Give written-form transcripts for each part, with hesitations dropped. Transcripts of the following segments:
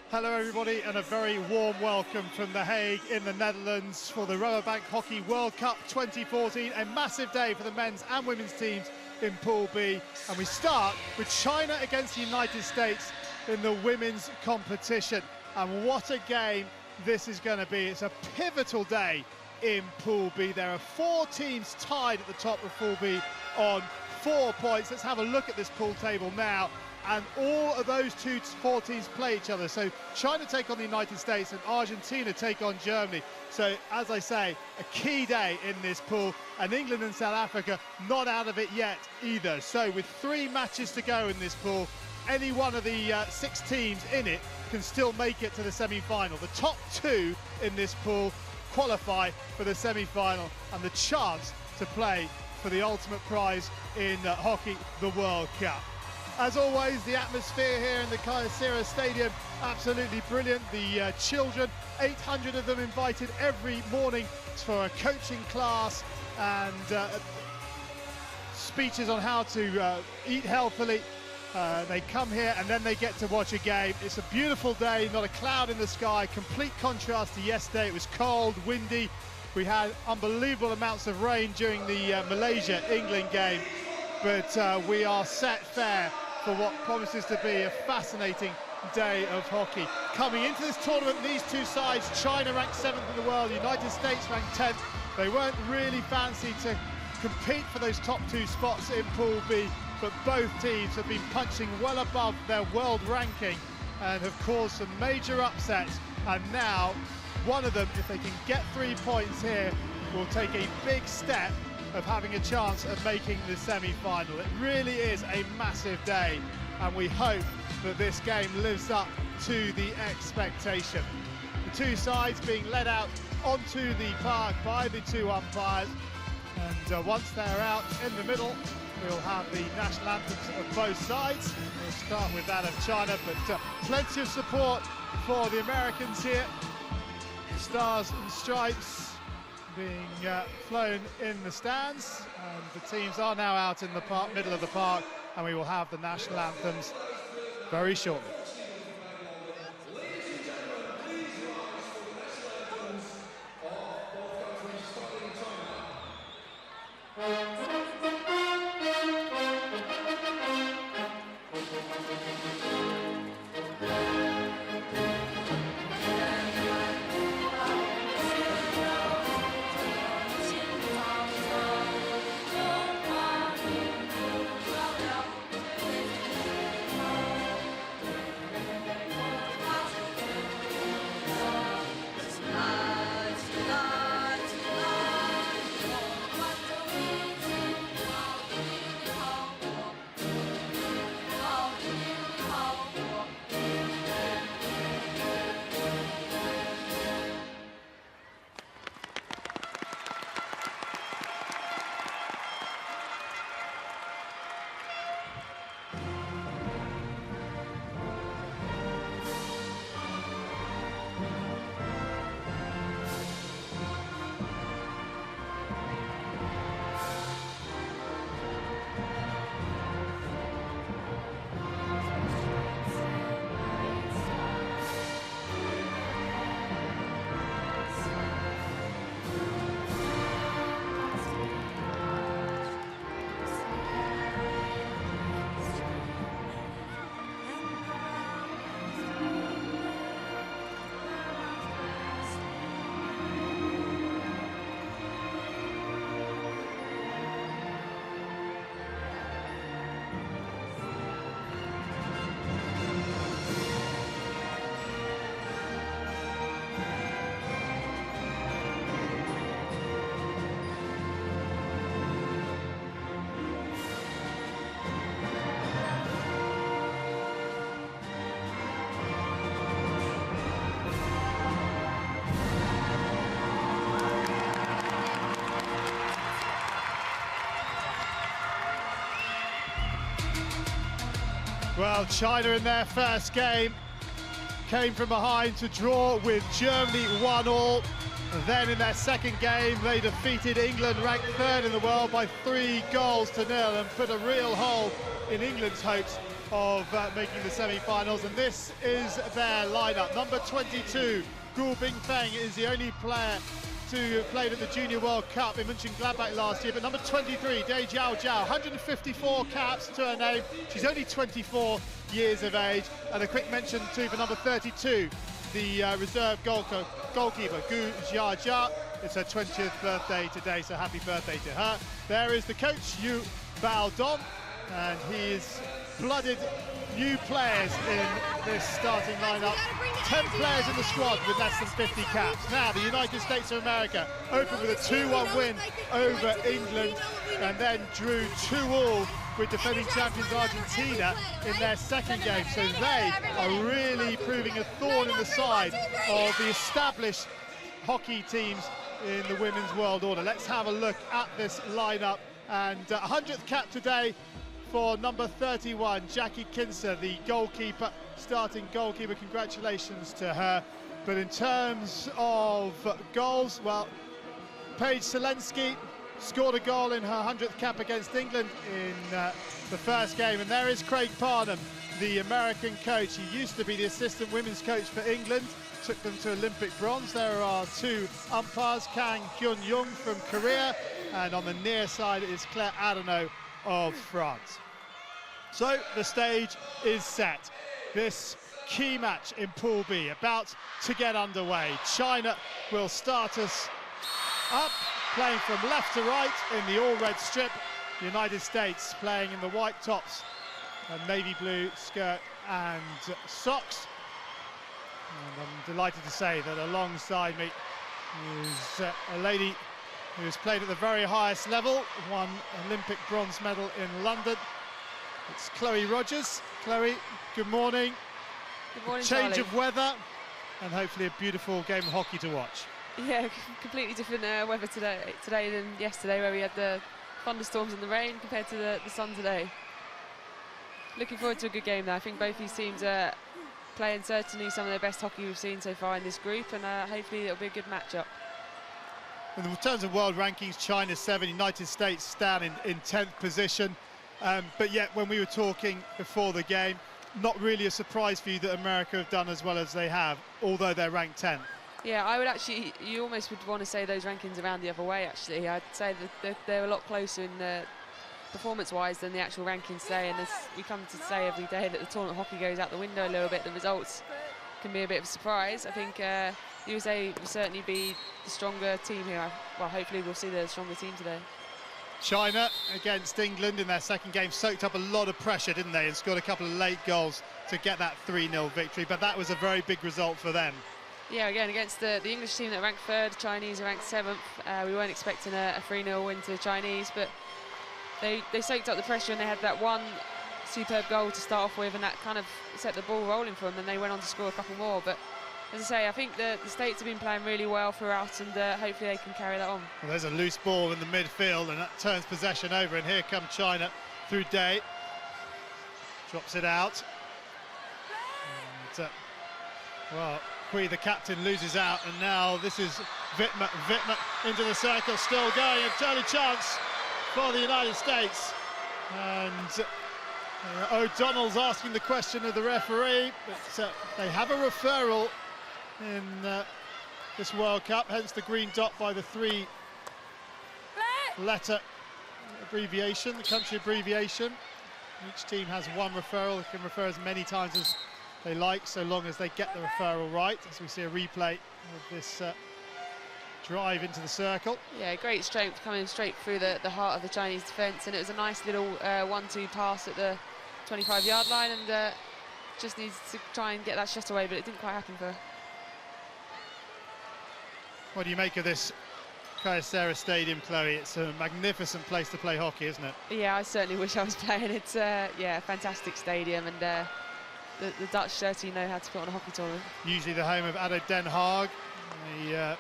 Hello everybody, and a very warm welcome from The Hague in the Netherlands for the Rabobank Hockey World Cup 2014. A massive day for the men's and women's teams in Pool B. And we start with China against the United States in the women's competition. And what a game this is going to be. It's a pivotal day in Pool B. There are 4 teams tied at the top of Pool B on 4 points. Let's have a look at this pool table now. And all of those 4 teams play each other. So China take on the United States and Argentina take on Germany. So, as I say, a key day in this pool. And England and South Africa not out of it yet either. So with 3 matches to go in this pool, any one of the 6 teams in it can still make it to the semi-final. The top 2 in this pool qualify for the semi-final and the chance to play for the ultimate prize in hockey, the World Cup. As always, the atmosphere here in the Kaiserslautern Stadium, absolutely brilliant. The children, 800 of them invited every morning for a coaching class and speeches on how to eat healthily. They come here and then they get to watch a game. It's a beautiful day, not a cloud in the sky, complete contrast to yesterday. It was cold, windy. We had unbelievable amounts of rain during the Malaysia-England game, but we are set fair for what promises to be a fascinating day of hockey. Coming into this tournament, these 2 sides, China ranked 7th in the world, United States ranked 10th. They weren't really fancy to compete for those top 2 spots in Pool B, but both teams have been punching well above their world ranking and have caused some major upsets. And now, one of them, if they can get 3 points here, will take a big step of having a chance of making the semi-final. It really is a massive day, and we hope that this game lives up to the expectation. The 2 sides being led out onto the park by the 2 umpires, and once they're out in the middle, we'll have the national anthems of both sides. We'll start with that of China, but plenty of support for the Americans here. Stars and stripes being flown in the stands, and the teams are now out in the middle of the park, and we will have the national anthems very shortly. Well, China in their first game came from behind to draw with Germany 1-1. Then in their second game, they defeated England, ranked 3rd in the world, by 3 goals to 0, and put a real hole in England's hopes of making the semi-finals, and this is their lineup. Number 22, Gu Bingfeng, is the only player to play at the Junior World Cup in Mönchengladbach last year, but number 23, Dai Jiao Jiao, 154 caps to her name. She's only 24 years of age. And a quick mention too for number 32, the reserve goalkeeper, Gu Jiajia. It's her 20th birthday today, so happy birthday to her. There is the coach, Yu Baodong, and he's blooded new players in this starting lineup. 10 players in the squad with less than 50 caps. Now the United States of America opened with a 2-1 win over England and then drew 2-2 with defending champions Argentina in their second game. So they are really proving a thorn in the side of the established hockey teams in the women's world order. Let's have a look at this lineup, and 100th cap today for number 31, Jackie Kinser, the goalkeeper, starting goalkeeper. Congratulations to her. But in terms of goals, well, Paige Selensky scored a goal in her 100th cap against England in the first game. And there is Craig Parnham, the American coach. He used to be the assistant women's coach for England, took them to Olympic bronze. There are two umpires, Kang Hyun-young from Korea, and on the near side is Claire Adeno of France. So the stage is set. This key match in Pool B about to get underway. China will start us up, playing from left to right in the all-red strip. The United States playing in the white tops and navy blue skirt and socks. And I'm delighted to say that alongside me is a lady who has played at the very highest level, won Olympic bronze medal in London. It's Chloe Rogers. Chloe, good morning. Good morning, Change Charlie. of weather and hopefully a beautiful game of hockey to watch. Yeah, completely different weather today than yesterday, where we had the thunderstorms and the rain, compared to the sun today. Looking forward to a good game though. I think both these teams are playing certainly some of the best hockey we've seen so far in this group, and hopefully it'll be a good matchup. In terms of world rankings, China's 7, United States stand in 10th position. But yet, when we were talking before the game, not really a surprise for you that America have done as well as they have, although they're ranked 10th. Yeah, I would actually, you almost would want to say those rankings around the other way, actually. I'd say that they're a lot closer in performance-wise than the actual rankings today, and as we come to say every day that the tournament hockey goes out the window a little bit, the results can be a bit of a surprise. I think USA will certainly be the stronger team here. Well, hopefully we'll see the stronger team today. China against England in their second game soaked up a lot of pressure, didn't they, and scored a couple of late goals to get that 3-0 victory, but that was a very big result for them. Yeah, again, against the English team that ranked 3rd, Chinese are ranked 7th. We weren't expecting a 3-0 win to the Chinese, but they soaked up the pressure, and they had that one superb goal to start off with, and that kind of set the ball rolling for them, and they went on to score a couple more. But as I say, I think the States have been playing really well throughout, and hopefully they can carry that on. Well, there's a loose ball in the midfield, and that turns possession over, and here come China through Day. Drops it out. And, well, Hui, the captain, loses out, and now this is Wittmer into the circle, still going, and early chance for the United States. And O'Donnell's asking the question of the referee, but they have a referral in this World Cup, hence the green dot by the 3-letter abbreviation, the country abbreviation. Each team has one referral. They can refer as many times as they like, so long as they get the referral right, as we see a replay of this drive into the circle. Yeah, great strength coming straight through the heart of the Chinese defence, and it was a nice little 1-2 pass at the 25-yard line, and just needs to try and get that shot away, but it didn't quite happen for her. What do you make of this Kyocera Stadium, Chloe? It's a magnificent place to play hockey, isn't it? Yeah, I certainly wish I was playing. It's yeah, a fantastic stadium, and the Dutch certainly know how to put on a hockey tournament. Usually the home of ADO Den Haag, a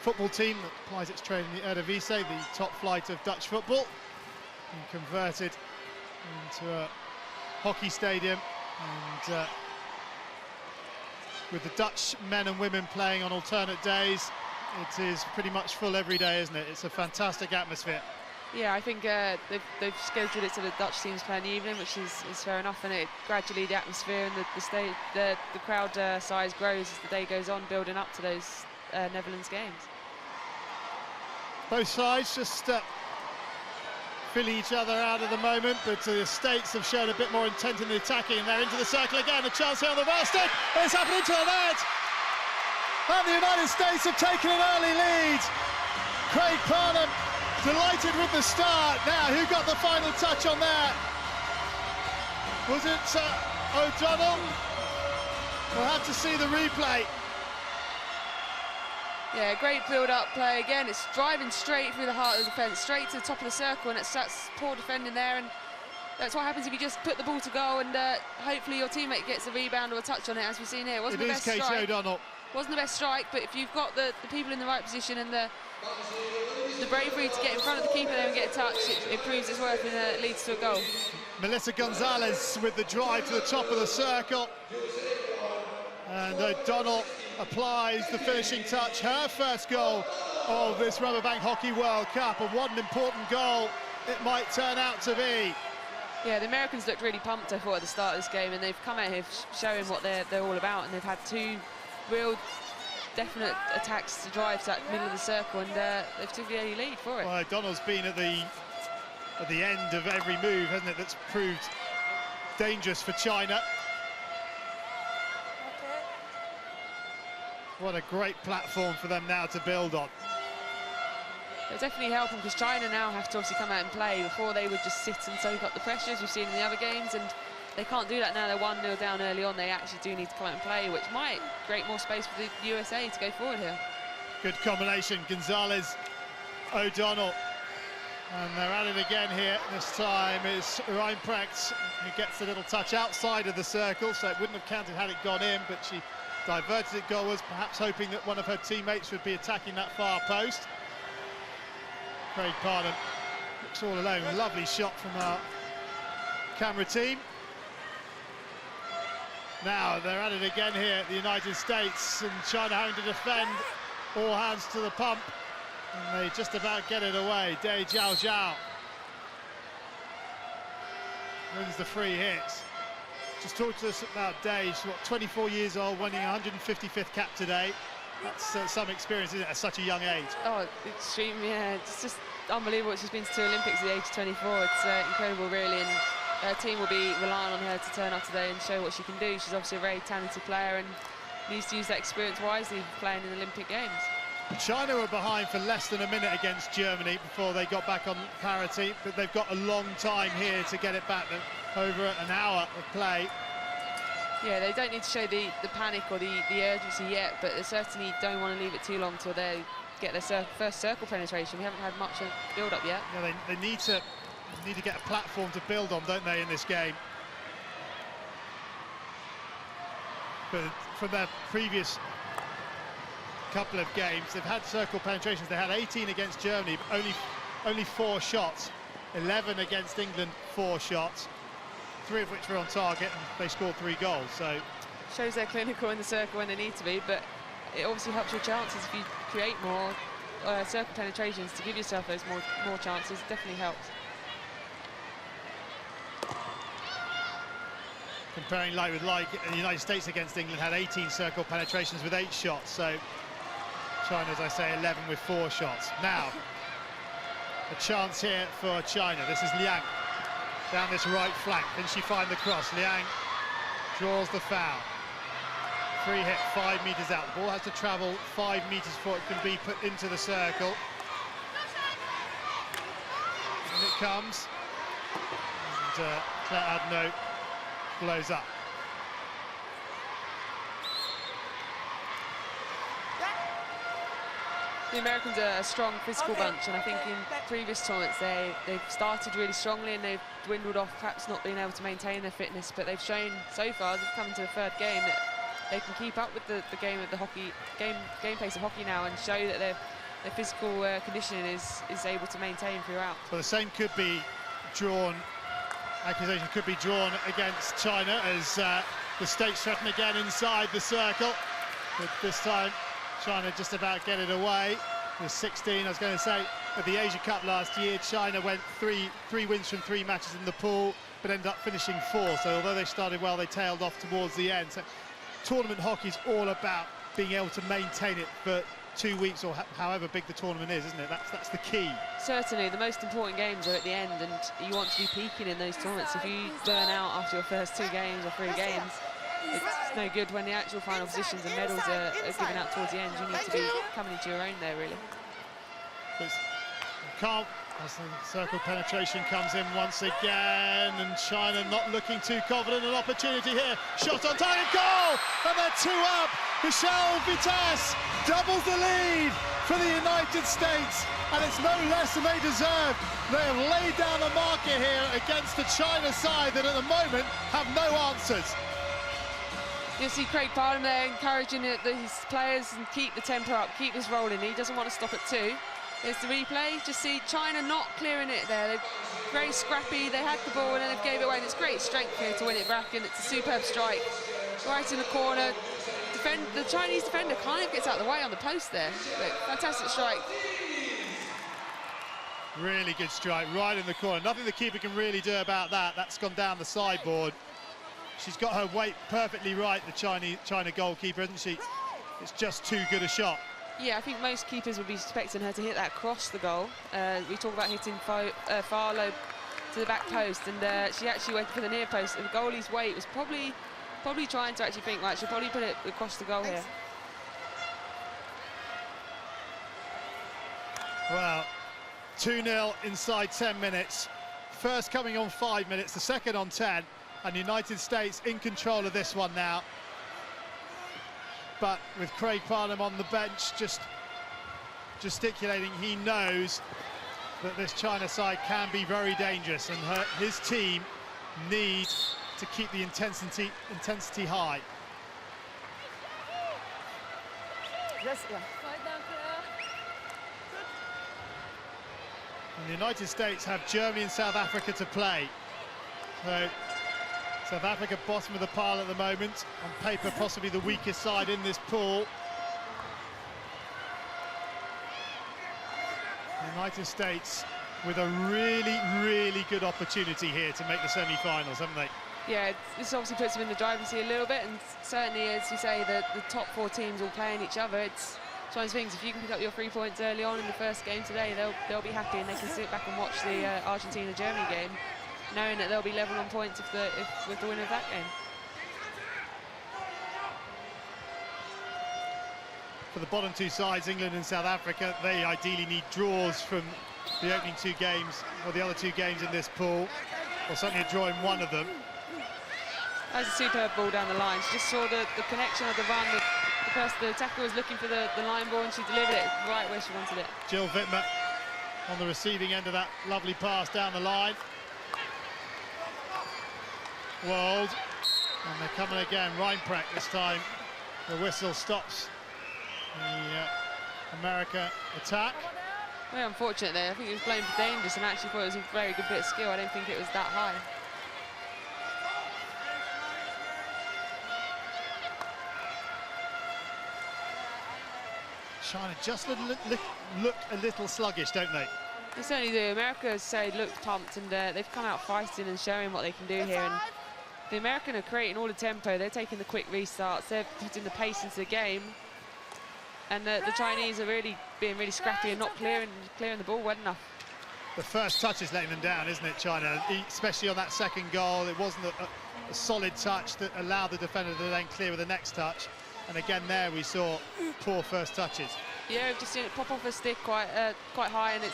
football team that applies its trade in the Eredivisie, the top flight of Dutch football, and converted into a hockey stadium, and with the Dutch men and women playing on alternate days, it is pretty much full every day, isn't it? It's a fantastic atmosphere. Yeah, I think they've scheduled it so the Dutch teams play in the evening, which is fair enough. And it gradually the atmosphere and the crowd size grows as the day goes on, building up to those Netherlands games. Both sides just filling each other out at the moment, but the States have shown a bit more intent in the attacking, and they're into the circle again. A chance here on the far stick, and it's happened into the net. And the United States have taken an early lead. Craig Parnham delighted with the start. Now, who got the final touch on that? Was it O'Donnell? We'll have to see the replay. Yeah, great build-up play again. It's driving straight through the heart of the defence, straight to the top of the circle, and that's poor defending there. And that's what happens if you just put the ball to goal, and hopefully your teammate gets a rebound or a touch on it, as we've seen here. Wasn't the best strike. O'Donnell. Wasn't the best strike, but if you've got the people in the right position and the bravery to get in front of the keeper there and get a touch, it proves its worth and it leads to a goal. Melissa Gonzalez with the drive to the top of the circle, and O'Donnell applies the finishing touch, her first goal of this Rabobank Hockey World Cup, and what an important goal it might turn out to be. Yeah, the Americans looked really pumped, I thought, at the start of this game, and they've come out here showing what they're all about, and they've had two real definite attacks to drive to that middle of the circle, and they've took the early lead for it. Well, O'Donnell's been at the end of every move, hasn't it, that's proved dangerous for China. What a great platform for them now to build on. It'll definitely help them, because China now have to obviously come out and play. Before they would just sit and soak up the pressures we've seen in the other games, and they can't do that now. They're 1-0 down early on. They actually do need to come out and play, which might create more space for the USA to go forward here. Good combination, Gonzalez, O'Donnell. And they're at it again here. This time is Reinprecht who gets a little touch outside of the circle, so it wouldn't have counted had it gone in, but she diverted it goalwards, perhaps hoping that one of her teammates would be attacking that far post. Craig Parnham looks all alone. Lovely shot from our camera team. Now they're at it again here, the United States, and China having to defend, all hands to the pump, and they just about get it away. Dei Jiao Jiao wins the free hit. Just talk to us about Dei. She's, what, 24 years old, winning 155th cap today. That's some experience, isn't it, at such a young age? Oh, extreme, yeah. It's just unbelievable. She's been to 2 Olympics at the age of 24. It's incredible, really, and her team will be relying on her to turn up today and show what she can do. She's obviously a very talented player and needs to use that experience wisely playing in the Olympic Games. China were behind for less than a minute against Germany before they got back on parity, but they've got a long time here to get it back. Over an hour of play. Yeah, they don't need to show the panic or the urgency yet, but they certainly don't want to leave it too long till they get their first circle penetration. We haven't had much of build-up yet. Yeah, they need to get a platform to build on, don't they, in this game? But from their previous couple of games, they've had circle penetrations. They had 18 against Germany, but only 4 shots. 11 against England, 4 shots. 3 of which were on target, and they scored 3 goals. So shows they're clinical in the circle when they need to be, but it obviously helps your chances if you create more circle penetrations to give yourself those more chances. It definitely helps. Comparing like with like, the United States against England had 18 circle penetrations with 8 shots. So China, as I say, 11 with 4 shots. Now a chance here for China. This is Liang. Down this right flank, can she find the cross? Liang draws the foul. Free hit 5 metres out. The ball has to travel 5 metres before it can be put into the circle. And it comes. And Claire Adno blows up. The Americans are a strong physical bunch, and I think in previous tournaments they've started really strongly and they've dwindled off, perhaps not being able to maintain their fitness, but they've shown so far, they've come to the 3rd game, that they can keep up with the game of the hockey game pace of hockey now and show that their physical conditioning is able to maintain throughout. Well, the same could be drawn, accusation could be drawn against China as the States threaten again inside the circle, but this time China just about get it away. was 16. I was going to say, at the Asia Cup last year, China went three wins from 3 matches in the pool, but ended up finishing 4. So although they started well, they tailed off towards the end. So tournament hockey is all about being able to maintain it for 2 weeks or however big the tournament is, isn't it? That's the key. Certainly, the most important games are at the end, and you want to be peaking in those tournaments. If you burn out after your first 2 games or 3 games, it's no good when the actual final positions and medals are given out towards the end. You need to be coming into your own there, really. As the circle penetration comes in once again, and China not looking too confident. An opportunity here, shot on target, goal, and they're 2 up. Michelle Vitesse doubles the lead for the United States, and it's no less than they deserve. They have laid down the marker here against the China side that at the moment have no answers. You see Craig Parham there encouraging his players and keep the tempo up, keep this rolling. He doesn't want to stop at 2. Here's the replay. Just see China not clearing it there. They're very scrappy. They had the ball and then they gave it away. And it's great strength here to win it back, and it's a superb strike. Right in the corner. The Chinese defender kind of gets out of the way on the post there. But fantastic strike. Really good strike, right in the corner. Nothing the keeper can really do about that. That's gone down the sideboard. She's got her weight perfectly right, the China goalkeeper, isn't she? It's just too good a shot. Yeah, I think most keepers would be expecting her to hit that across the goal. We talk about hitting far low to the back post, and she actually went for the near post, and the goalie's weight was probably trying to actually think, right, she'll probably put it across the goal here. Well, 2-0 inside 10 minutes. First coming on 5 minutes, the second on 10, and the United States in control of this one now. But with Craig Parham on the bench, just gesticulating, he knows that this China side can be very dangerous, and his team need to keep the intensity high. Yes, yeah. And the United States have Germany and South Africa to play. So South Africa bottom of the pile at the moment, on paper possibly the weakest side in this pool. The United States with a really good opportunity here to make the semi-finals, haven't they? Yeah, this obviously puts them in the driving seat a little bit, and certainly, as you say, the top 4 teams all playing each other. It's one of those things, if you can pick up your 3 points early on in the first game today, they'll be happy, and they can sit back and watch the Argentina-Germany game, knowing that they'll be level on points with the winner of that game. For the bottom 2 sides, England and South Africa, they ideally need draws from the opening 2 games, or the other 2 games in this pool, or certainly a draw in one of them. That was a superb ball down the line. She just saw the connection of the run. The attacker was looking for the line ball, and she delivered it right where she wanted it. Jill Wittmer on the receiving end of that lovely pass down the line. World, and they're coming again. Reinprecht this time. The whistle stops the America attack. Very unfortunate there. I think it was blamed for dangerous, and actually thought it was a very good bit of skill. I don't think it was that high. China just look a little sluggish, don't they? They certainly do. America, as I say, looked pumped, and they've come out fighting and showing what they can do here. And the American are creating all the tempo. They're taking the quick restarts. They're putting the pace into the game. And the Chinese are really being really scrappy and not clearing the ball well enough. The first touch is letting them down, isn't it, China? Especially on that second goal. It wasn't a solid touch that allowed the defender to then clear with the next touch. And again there we saw poor first touches. Yeah, we've just seen it pop off a stick quite high, and it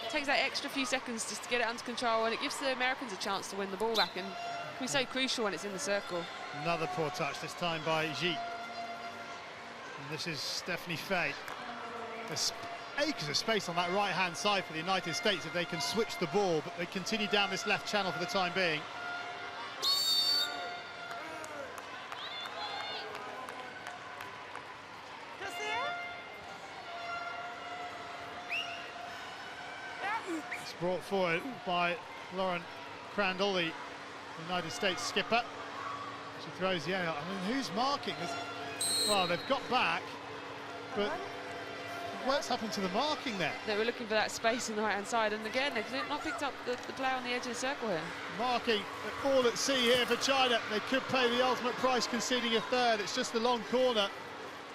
takes that extra few seconds just to get it under control, and it gives the Americans a chance to win the ball back, and it can be so crucial when it's in the circle. Another poor touch, this time by Ji. And this is Stephanie Fay. There's acres of space on that right-hand side for the United States if they can switch the ball, but they continue down this left channel for the time being. It's brought forward by Lauren Crandall, the United States skipper. She throws the out. I mean, who's marking? Well, they've got back, but what's happened to the marking there? They were looking for that space on the right-hand side, and again, they've not picked up the player on the edge of the circle here. Marking all at sea here for China. They could pay the ultimate price conceding a third. It's just the long corner.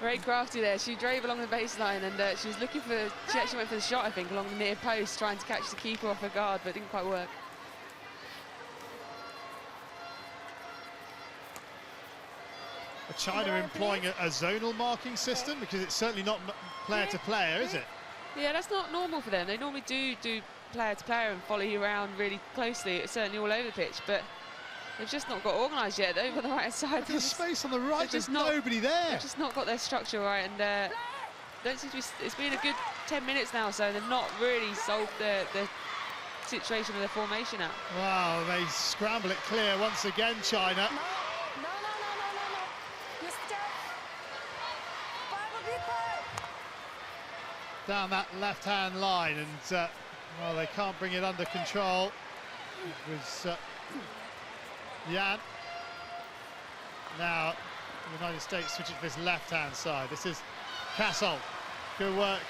Very crafty there. She drove along the baseline, and she was looking for, she actually went for the shot, I think, along the near post, trying to catch the keeper off her guard, but it didn't quite work. China employing a zonal marking system, because it's certainly not player to player, is it? Yeah, that's not normal for them. They normally do player to player and follow you around really closely. It's certainly all over the pitch, but they've just not got organised yet over the right side. There's space on the right, there's nobody there. They've just not got their structure right, and don't seem to be, it's been a good 10 minutes now, so they've not really solved the situation with their formation out. Wow, they scramble it clear once again, China. Down that left-hand line, and well, they can't bring it under control. It was Yan. Now the United States switching to this left-hand side. This is Castle. Good work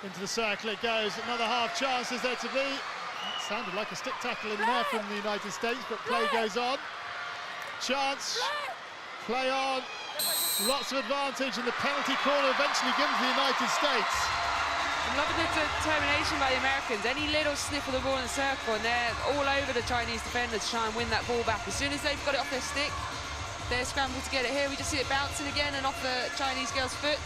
into the circle. It goes. Another half chance is there to be. It sounded like a stick tackle in there from the United States, but play goes on. Chance. Play on. Lots of advantage, and the penalty corner eventually given to the United States. I'm loving the determination by the Americans. Any little sniff of the ball in the circle, and they're all over the Chinese defenders to try and win that ball back. As soon as they've got it off their stick, they're scrambled to get it here. We just see it bouncing again and off the Chinese girl's foot.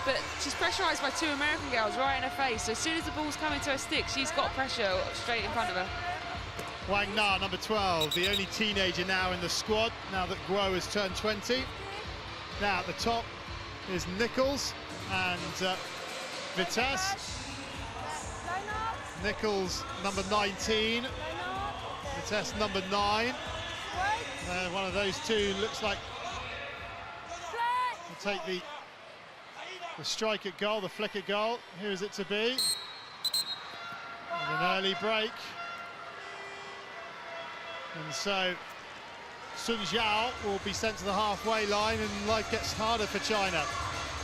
But she's pressurised by two American girls right in her face. So as soon as the ball's coming to her stick, she's got pressure straight in front of her. Wang Na, number 12, the only teenager now in the squad, now that Guo has turned 20. Now at the top is Nichols and Vitesse. Nichols, number 19. Vitesse, number 9. One of those two looks like will take the strike at goal, the flick at goal. Who is it to be? And an early break. And so Sun Zhao will be sent to the halfway line, and life gets harder for China.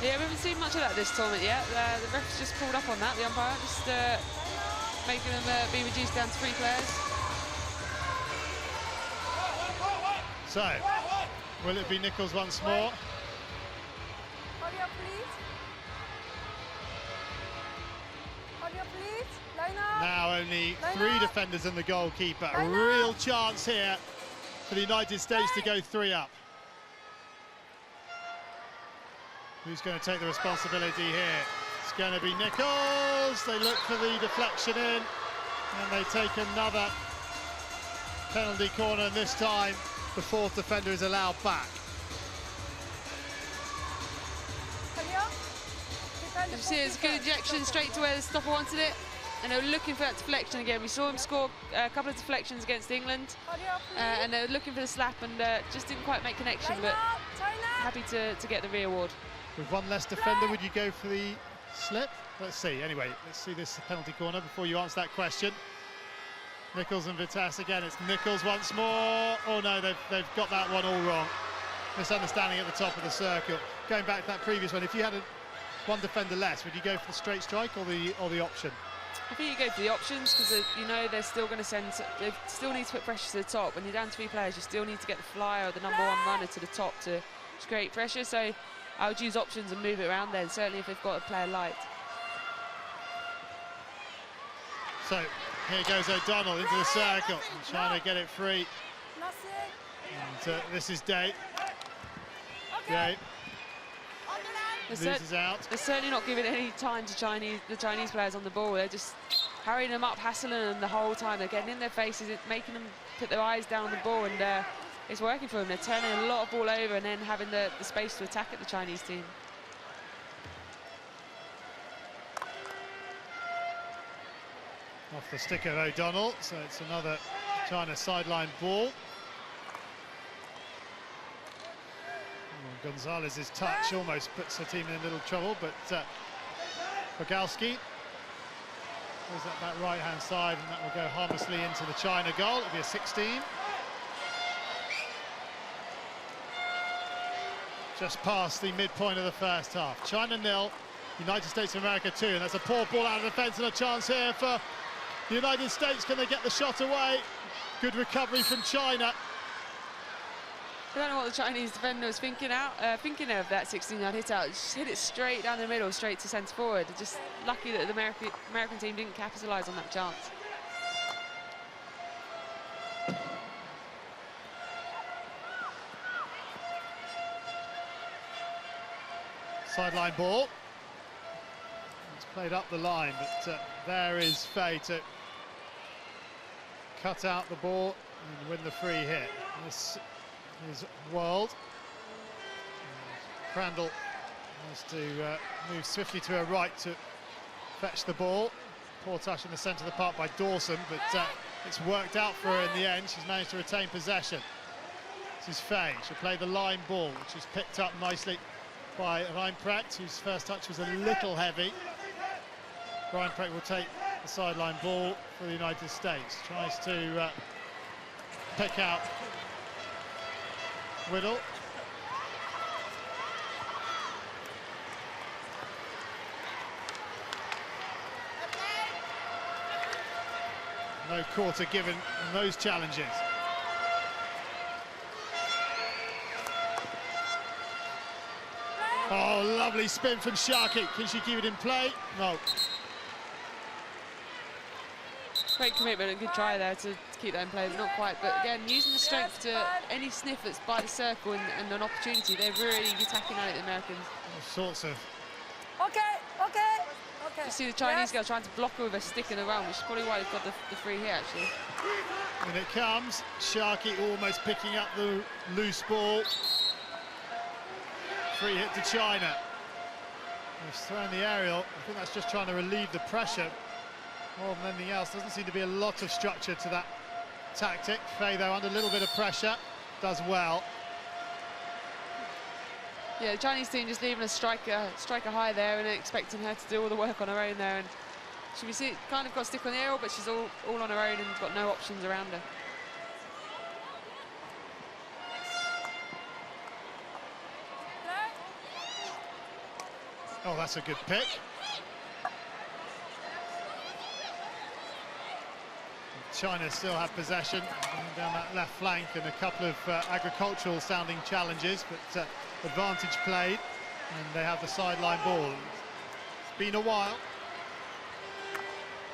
Yeah, we haven't seen much of that this tournament yet. The ref's just pulled up on that, the umpire, just making them be reduced down to 3 players. So, will it be Nichols once more? Now only 3 defenders and the goalkeeper. A real chance here for the United States to go 3 up. Who's going to take the responsibility here? It's going to be Nichols. They look for the deflection in, and they take another penalty corner, and this time the 4th defender is allowed back. As you see, it's a good injection straight to where the stopper wanted it, and they were looking for that deflection again. We saw him score a couple of deflections against England, and they were looking for the slap, and just didn't quite make connection, but happy to get the re-award. With 1 less defender, would you go for the slip? Let's see. Anyway, let's see this penalty corner before you answer that question. Nichols and Vitesse again. It's Nichols once more. Oh no, they've got that one all wrong. Misunderstanding at the top of the circle. Going back to that previous one, if you had 1 defender less, would you go for the straight strike or the option? I think you go for the options, because you know they're still going to they still need to put pressure to the top. When you're down to 3 players, you still need to get the flyer or the number 1 runner to the top to create pressure. So I would use options and move it around then, certainly if they've got a player light. So here goes O'Donnell into the circle, trying to get it free. And this is Day. Day loses out. They're certainly not giving any time to the Chinese players on the ball. They're just hurrying them up, hassling them the whole time. They're getting in their faces, making them put their eyes down on the ball, and it's working for them. They're turning a lot of ball over and then having the space to attack at the Chinese team. Off the stick of O'Donnell, so it's another China sideline ball. Gonzalez's touch almost puts the team in a little trouble, but Bogalski goes up that right-hand side, and that will go harmlessly into the China goal. It'll be a 16. Just past the midpoint of the first half. China 0, United States of America 2, and that's a poor ball out of defence and a chance here for the United States. Can they get the shot away? Good recovery from China. I don't know what the Chinese defender was thinking of that 16-yard hit out. Just hit it straight down the middle, straight to centre forward. Just lucky that the American team didn't capitalise on that chance. Sideline ball. It's played up the line, but there is Fay to cut out the ball and win the free hit. This is World. Crandall has to move swiftly to her right to fetch the ball. Poor touch in the centre of the park by Dawson, but it's worked out for her in the end. She's managed to retain possession. This is Fay. She'll play the line ball, which is picked up nicely by Reinprecht, whose first touch was a little heavy. Reinprecht will take the sideline ball for the United States. Tries to pick out Whittle. No quarter given in those challenges. Oh, lovely spin from Sharkey. Can she keep it in play? No. Great commitment and good try there to keep that in play, but not quite. But again, using the strength to any sniff that's by the circle and an opportunity, they're really attacking at it, the Americans. All sorts of. Okay. You see the Chinese girl trying to block her with a stick in the round, which is probably why they've got the free hit, actually. And it comes. Sharkey almost picking up the loose ball. Free hit to China. He's thrown the aerial. I think that's just trying to relieve the pressure more than anything else. Doesn't seem to be a lot of structure to that tactic. Fay, though, under a little bit of pressure, does well. Yeah, the Chinese team just leaving a striker high there and expecting her to do all the work on her own there. And should we see it kind of got a stick on the aerial, but she's all on her own and got no options around her. Oh, that's a good pick. China still have possession down that left flank, and a couple of agricultural sounding challenges, but advantage played, and they have the sideline ball. It's been a while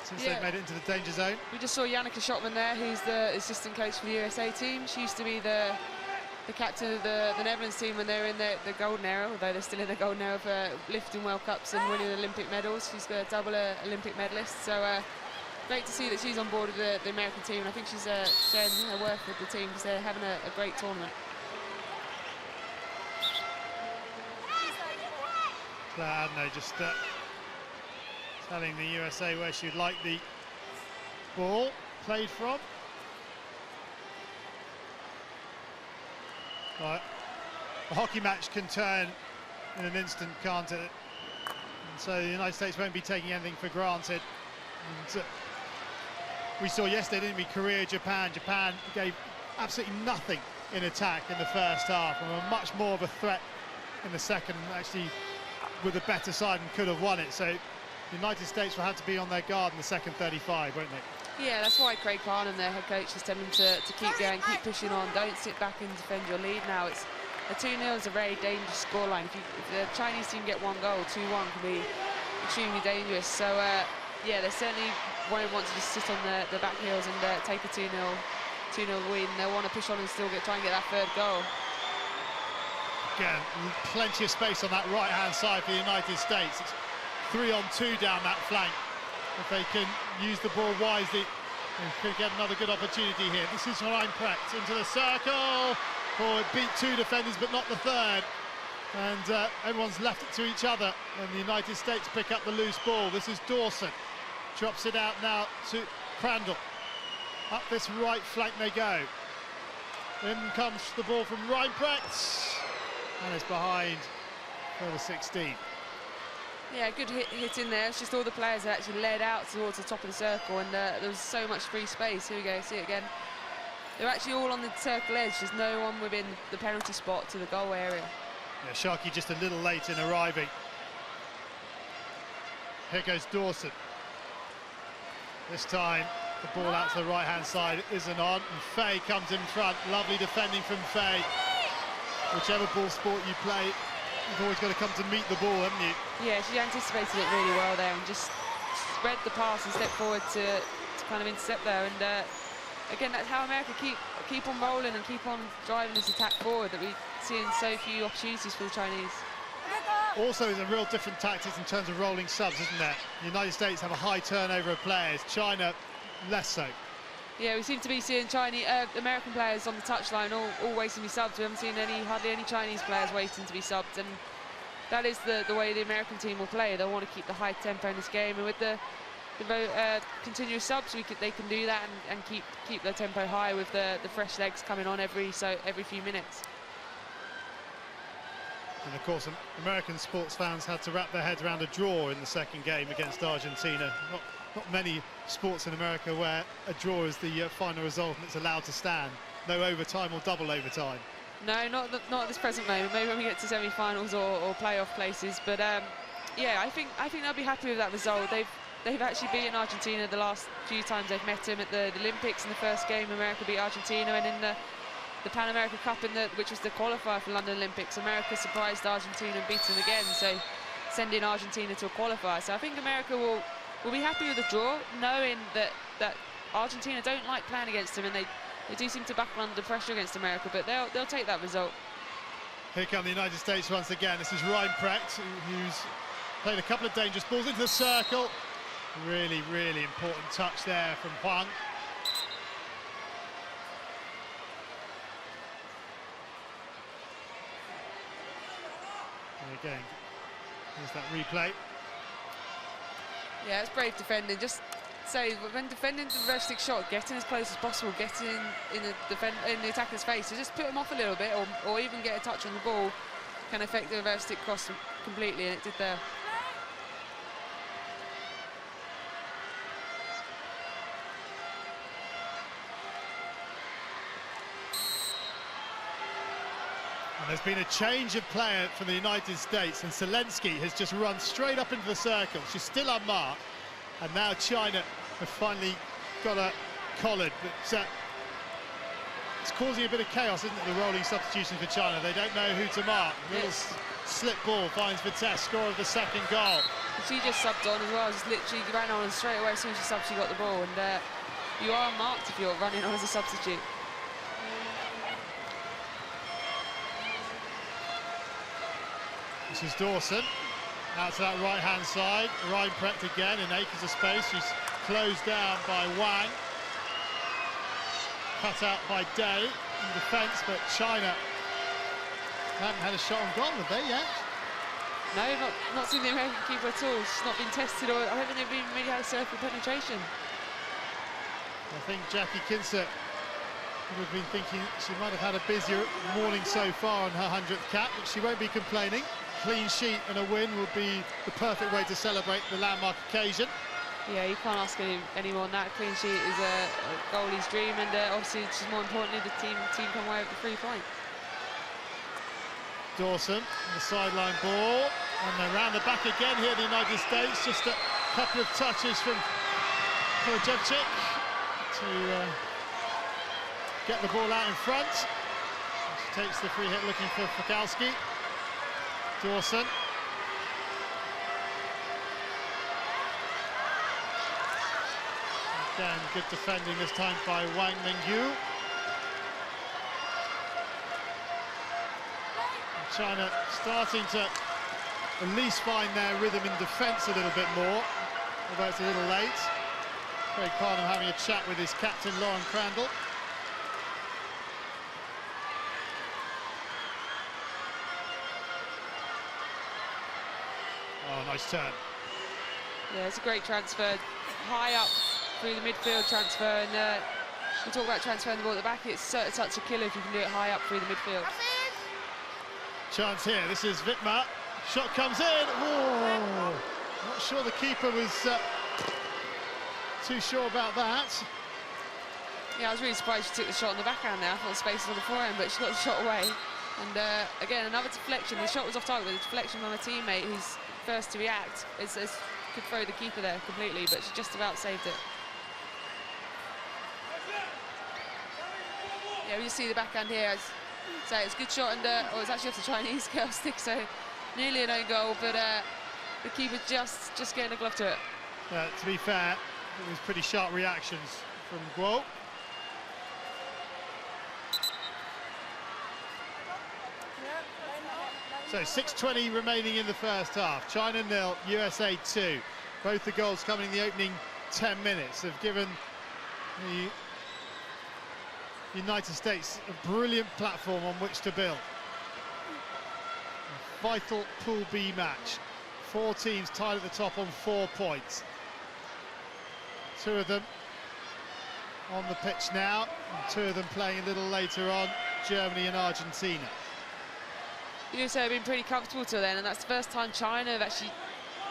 since they've made it into the danger zone. We just saw Janneke Schotman there, who's the assistant coach for the USA team. She used to be the captain of the Netherlands team when they were in the golden era, although they're still in the golden era for lifting World Cups and winning Olympic medals. She's a double Olympic medalist, so great to see that she's on board with the American team, and I think she's sharing her work with the team because they're having a great tournament. Claire Adno just telling the USA where she'd like the ball played from. Right. A hockey match can turn in an instant, can't it? And so the United States won't be taking anything for granted. And, we saw yesterday, didn't we, Korea, Japan. Japan gave absolutely nothing in attack in the first half and were much more of a threat in the second, actually with a better side, and could have won it. So the United States will have to be on their guard in the second 35, won't they? Yeah, that's why Craig Carnan, their head coach, is telling them to keep going, keep pushing on, don't sit back and defend your lead now. It's a 2-0 is a very dangerous scoreline. If the Chinese team get one goal, 2-1 can be extremely dangerous. So yeah, they certainly won't want to just sit on the back heels and take a 2-0 win. They'll want to push on and still try and get that third goal. Again, plenty of space on that right-hand side for the United States. It's 3-on-2 down that flank. If they can use the ball wisely, they could get another good opportunity here. This is Reinprecht into the circle. Oh, it beat two defenders, but not the third. And everyone's left it to each other. And the United States pick up the loose ball. This is Dawson. Drops it out now to Crandall. Up this right flank they go. In comes the ball from Reinprecht. And it's behind for the 16. Yeah, good hit in there. It's just all the players that actually led out towards the top of the circle, and there was so much free space. Here we go, see it again. They're actually all on the circle edge. There's no one within the penalty spot to the goal area. Yeah, Sharkey just a little late in arriving. Here goes Dawson. This time, the ball out to the right-hand side isn't on, and Faye comes in front. Lovely defending from Faye. Whichever ball sport you play, you've always got to come to meet the ball, haven't you? Yeah, she anticipated it really well there and just spread the pass and stepped forward to kind of intercept there. And again, that's how America keep on rolling and keep on driving this attack forward, that we're seeing so few opportunities for the Chinese. Also, there's a real different tactics in terms of rolling subs, isn't there? The United States have a high turnover of players, China less so. Yeah, we seem to be seeing American players on the touchline all waiting to be subbed. We haven't seen hardly any Chinese players waiting to be subbed, and that is the way the American team will play. They'll want to keep the high tempo in this game, and with the continuous subs, they can do that and keep their tempo high with the fresh legs coming on every few minutes. And of course, American sports fans had to wrap their heads around a draw in the second game against Argentina. Not many sports in America where a draw is the final result and it's allowed to stand. No overtime or double overtime. No, not at this present moment. Maybe when we get to semi-finals or playoff places. But yeah, I think they'll be happy with that result. They've actually beaten Argentina the last few times they've met them at the Olympics. In the first game, America beat Argentina, and in the Pan American Cup, which was the qualifier for London Olympics, America surprised Argentina and beat them again, so sending Argentina to a qualifier. So I think America will be happy with the draw, knowing that Argentina don't like playing against them, and they do seem to buckle under pressure against America, but they'll take that result. Here come the United States once again. This is Reinprecht, who's played a couple of dangerous balls into the circle. Really, really important touch there from Huang. And again, here's that replay. Yeah, it's brave defending. Just say, when defending the reverse stick shot, getting as close as possible, getting in the attacker's face, so just put them off a little bit, or even get a touch on the ball, can affect the reverse stick cross completely, and it did there. And there's been a change of player for the United States, and Zelensky has just run straight up into the circle. She's still unmarked, and now China have finally got her collared. But it's causing a bit of chaos, isn't it, the rolling substitution for China? They don't know who to mark. Little slip ball finds Vitesse, score of the second goal. She just subbed on as well, just literally ran on, and straight away as soon as she subbed, she got the ball. And you are marked if you're running on as a substitute. This is Dawson, out to that right-hand side. Reinprecht again in acres of space. She's closed down by Wang. Cut out by Day in defence, but China haven't had a shot on goal, have they, yet? No, not seen the American keeper at all. She's not been tested, or I don't think they've even really had a circle penetration. I think Jackie Kinser would have been thinking she might have had a busier morning so far on her 100th cap, but she won't be complaining. Clean sheet and a win would be the perfect way to celebrate the landmark occasion. Yeah, you can't ask any more than that. Clean sheet is a goalie's dream, and obviously, just more importantly, the team come away with the 3 points. Dawson, the sideline ball, and they're round the back again here, the United States. Just a couple of touches from Korjevchik to get the ball out in front. She takes the free hit looking for Fukalski. Dawson. Again, good defending this time by Wang Mingyu. China starting to at least find their rhythm in defence a little bit more, although it's a little late. Craig Parnham having a chat with his captain, Lauren Crandall. Oh, nice turn. Yeah, it's a great transfer. High up through the midfield transfer, and we talk about transferring the ball at the back. It's such a killer if you can do it high up through the midfield. Chance here, this is Wittmer. Shot comes in. Whoa. Not sure the keeper was too sure about that. Yeah, I was really surprised she took the shot on the backhand there. I thought the space was on the forehand, but she got the shot away. And again, another deflection. The shot was off target, but a deflection on a teammate who's first to react. It's could throw the keeper there completely, but she just about saved it. Yeah, we just see the backhand here. So it's a good shot, and oh, it's actually off the Chinese girl stick, so nearly an own goal, but the keeper just getting a glove to it. To be fair, it was pretty sharp reactions from Guo. So 6:20 remaining in the first half. China 0, USA 2. Both the goals coming in the opening 10 minutes have given the United States a brilliant platform on which to build. A vital Pool B match. 4 teams tied at the top on 4 points. 2 of them on the pitch now, and 2 of them playing a little later on, Germany and Argentina. The USA have been pretty comfortable till then, and that's the first time China have actually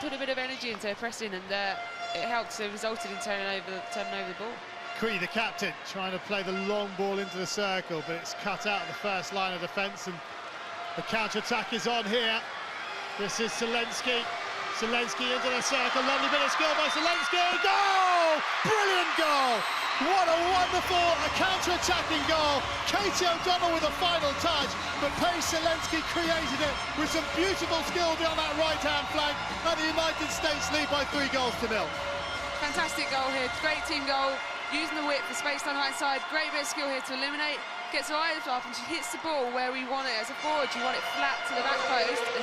put a bit of energy into their pressing, and it helped, so it resulted in turning over the ball. Kui, the captain, trying to play the long ball into the circle, but it's cut out of the first line of defence, and the counter-attack is on here. This is Zelensky. Zelensky into the circle, lovely bit of skill by Zelensky. Goal! Brilliant goal! What a wonderful counter-attacking goal. Katie O'Donnell with a final touch, but Paige Zelensky created it with some beautiful skill down that right-hand flank, and the United States lead by 3-0. Fantastic goal here, great team goal, using the width, the space down the right side, great bit of skill here to eliminate, gets her eyes up, and she hits the ball where we want it. As a forward, you want it flat to the back post, and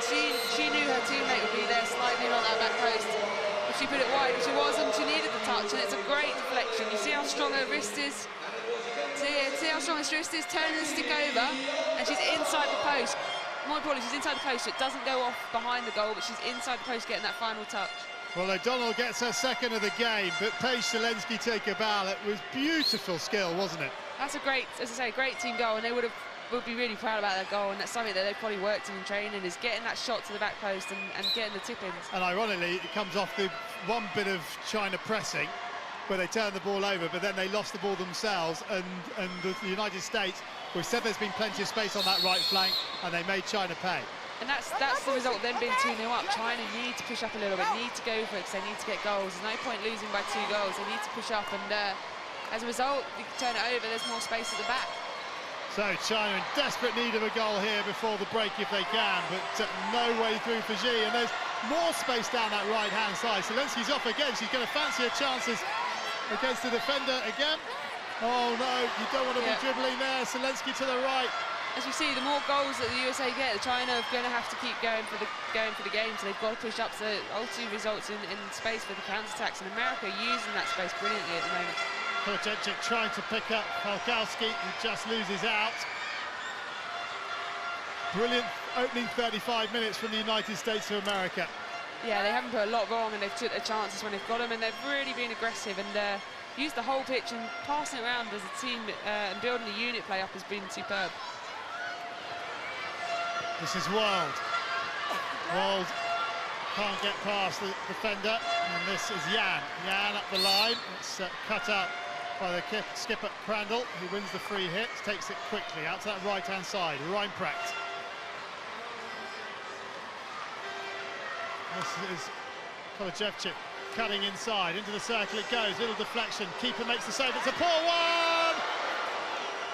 she knew her teammate would be there sliding in on that back post. If she put it wide, she wasn't, she needed the touch, and it's a great deflection. You see how strong her wrist is? See how strong her wrist is? Turning the stick over, and she's inside the post. More importantly, she's inside the post, so it doesn't go off behind the goal, but she's inside the post getting that final touch. Well, O'Donnell gets her second of the game, but Paige Zelensky take a bow. It was beautiful skill, wasn't it? That's a great, as I say, great team goal, and they would be really proud about that goal, and that's something that they've probably worked in training, is getting that shot to the back post and getting the tip-ins. And ironically, it comes off the one bit of China pressing, where they turned the ball over, but then they lost the ball themselves, and the United States, we've said there's been plenty of space on that right flank, and they made China pay. And that's the result of them being 2-0 up. China need to push up a little bit, need to go for it, because they need to get goals. There's no point losing by 2 goals. They need to push up, and as a result, you can turn it over, there's more space at the back. So China in desperate need of a goal here before the break if they can, but no way through for Xi, and there's more space down that right-hand side. Zelensky's off again, she's going to fancy her chances against the defender again. Oh no, you don't want to be dribbling there. Zelensky to the right. As you see, the more goals that the USA get, China are going to have to keep going for the game, so they've got to push up, so it ultimately results in space for the counter-attacks, and America using that space brilliantly at the moment. Kovacic trying to pick up Falkowski, who just loses out. Brilliant opening 35 minutes from the United States of America. Yeah, they haven't put a lot wrong, and they've took their chances when they've got them, and they've really been aggressive and used the whole pitch, and passing it around as a team and building the unit play up has been superb. This is World. World can't get past the defender, and this is Yan. Yan up the line. It's cut out by the skipper Crandall, who wins the free hit, takes it quickly out to that right-hand side. Reinprecht. This is Kovacic cutting inside into the circle. It goes, little deflection. Keeper makes the save. It's a poor one.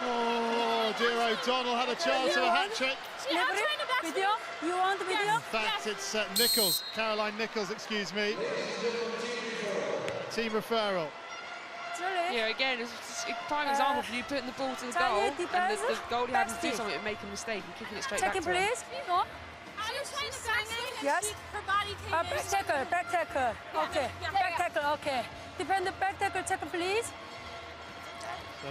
Oh dear, O'Donnell had a chance of a hat-trick. Video? You want the video? In fact, it's Nichols, Caroline Nichols, excuse me. Team referral. Yeah, again, it's a prime example of you putting the ball to the goal, and the goalie having to do something and make a mistake and kicking it straight back to him. Please. Yes. Back tackle. Okay. Back tackle. Okay. Defender, back tackle. Check, please.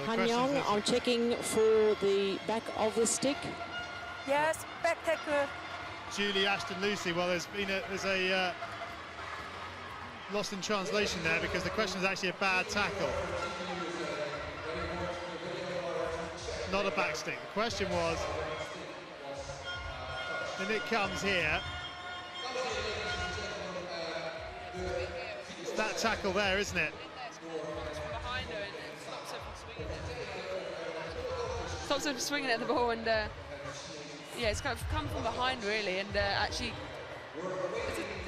Han Yong, I'm checking for the back of the stick. Yes, back tackle. Julie Ashton-Lucy. Well, there's a lost in translation there, because the question is actually a bad tackle, not a back stick. The question was, and it comes here. It's that tackle there, isn't it? Stops her from swinging at the ball, and yeah, it's kind of come from behind really, and actually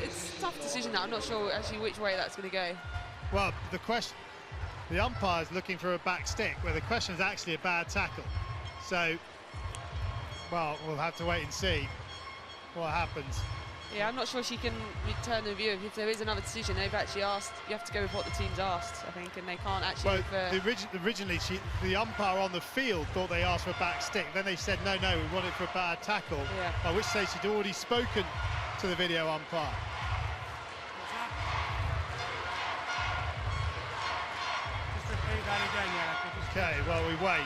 it's tough to decision. I'm not sure actually which way that's going to go. Well, the umpire's looking for a back stick, where the question is actually a bad tackle. So, well, we'll have to wait and see what happens. Yeah, I'm not sure she can return the view. If there is another decision, they've actually asked, you have to go with what the team's asked, I think, and they can't actually... Well, originally, the umpire on the field thought they asked for a back stick. Then they said, no, we want it for a bad tackle, yeah. By which stage she'd already spoken to the video umpire. Okay, well, we wait.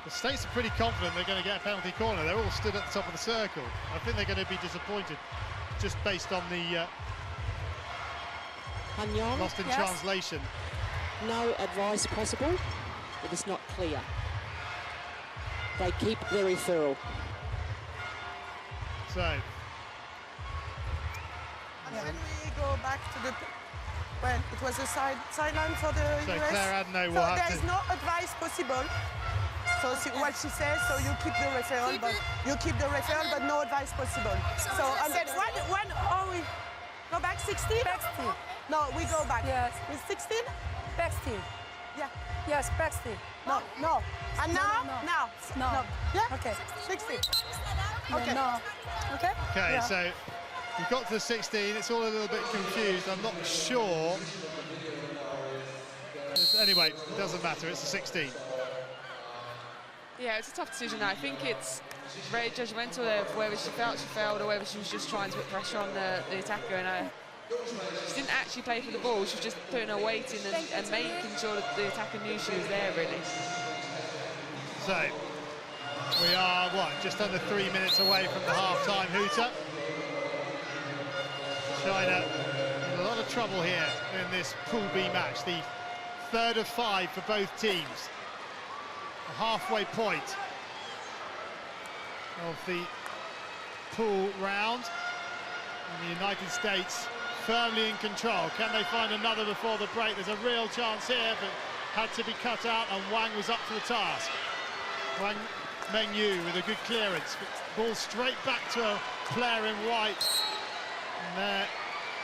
The States are pretty confident they're going to get a penalty corner. They're all stood at the top of the circle. I think they're going to be disappointed, just based on the lost in translation. No advice possible. It is not clear. They keep the referral. So. And when we go back to the... Well, it was a sideline for the so US. Claire Adno will so have there is no advice possible. So what she says, so you keep the referral, but no advice possible. So and then when are we go back 16? Back 16. No, we go back. Yes. With 16? Back 16. Yeah. Yes, back 16. No. And now? No. No. Yeah? Okay. 16. Okay. No. Okay? Okay, Yeah. so we've got to the 16. It's all a little bit confused. I'm not sure. Anyway, it doesn't matter. It's a 16. Yeah, it's a tough decision. I think it's very judgmental of whether she felt she failed or whether she was just trying to put pressure on the attacker. And she didn't actually play for the ball. She was just putting her weight in and making sure that the attacker knew she was there, really. So, we are, just under 3 minutes away from the half-time hooter. China in a lot of trouble here in this Pool B match. The third of 5 for both teams. A halfway point of the pool round. And the United States firmly in control. Can they find another before the break? There's a real chance here, but had to be cut out, and Wang was up to the task. Wang Mengyu with a good clearance. Ball straight back to a player in white. And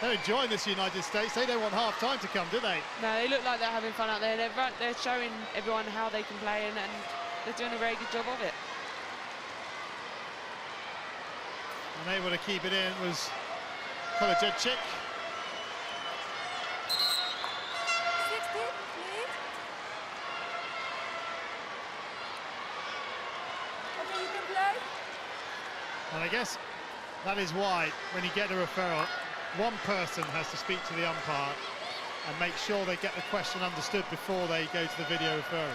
they're enjoying this, United States. They don't want half-time to come, do they? No, they look like they're having fun out there. They're showing everyone how they can play, and they're doing a very good job of it. And able to keep it in was Kolodziejczyk. 16, please. Okay, you can play. And I guess that is why, when you get a referral, one person has to speak to the umpire and make sure they get the question understood before they go to the video referral.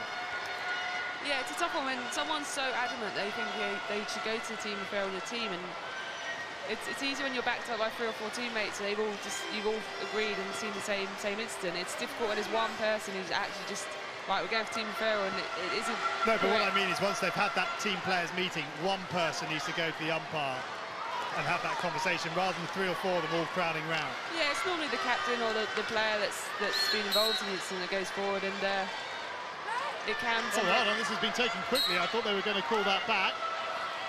Yeah, it's a tough one when someone's so adamant they think they should go to the team referral in the team, and it's easy when you're backed up by 3 or 4 teammates and you've all agreed and seen the same incident. It's difficult when there's one person who's actually just, right, we're going for team referral, and it isn't. No, but what I mean is, once they've had that team players meeting, one person needs to go to the umpire and have that conversation, rather than 3 or 4 of them all crowding round. Yeah, it's normally the captain or the player that's been involved in the incident that goes forward, and it can... Oh, well done. This has been taken quickly. I thought they were going to call that back,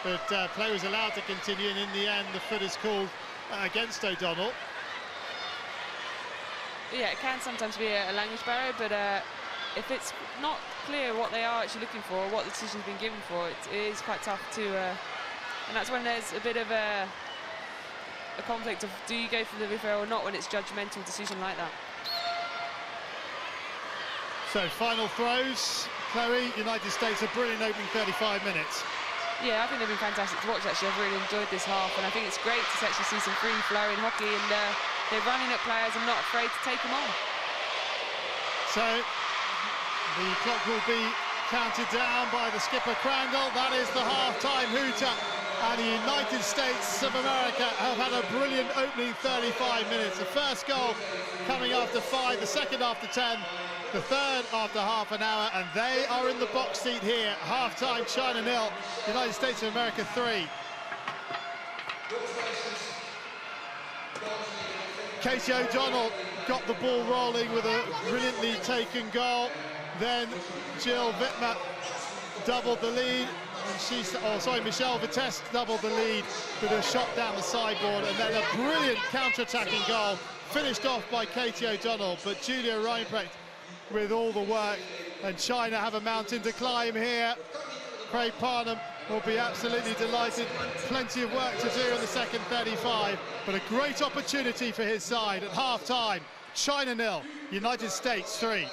but play was allowed to continue, and in the end, the foot is called against O'Donnell. Yeah, it can sometimes be a language barrier, but if it's not clear what they are actually looking for, what the decision's been given for, it is quite tough to... and that's when there's a bit of a conflict of, do you go for the referral or not, when it's judgmental decision like that. So, final throws. Chloe, United States, a brilliant opening 35 minutes. Yeah, I think they've been fantastic to watch, actually. I've really enjoyed this half, and I think it's great to actually see some free-flowing hockey, and they're running at players and not afraid to take them on. So, the clock will be counted down by the skipper Crandall. That is the half-time hooter, and the United States of America have had a brilliant opening 35 minutes. The first goal coming after 5, the second after 10, the third after half an hour, and they are in the box seat here. Half-time, China 0, United States of America 3. Casey O'Donnell got the ball rolling with a brilliantly taken goal. Then Jill Wittmer doubled the lead. and Michelle Vitesse doubled the lead with a shot down the sideboard, and then a brilliant counter-attacking goal finished off by Katie O'Donnell. But Julia Reinprecht with all the work, and China have a mountain to climb here. Craig Parnham will be absolutely delighted. Plenty of work to do in the second 35, but a great opportunity for his side at half-time. China 0, United States 3.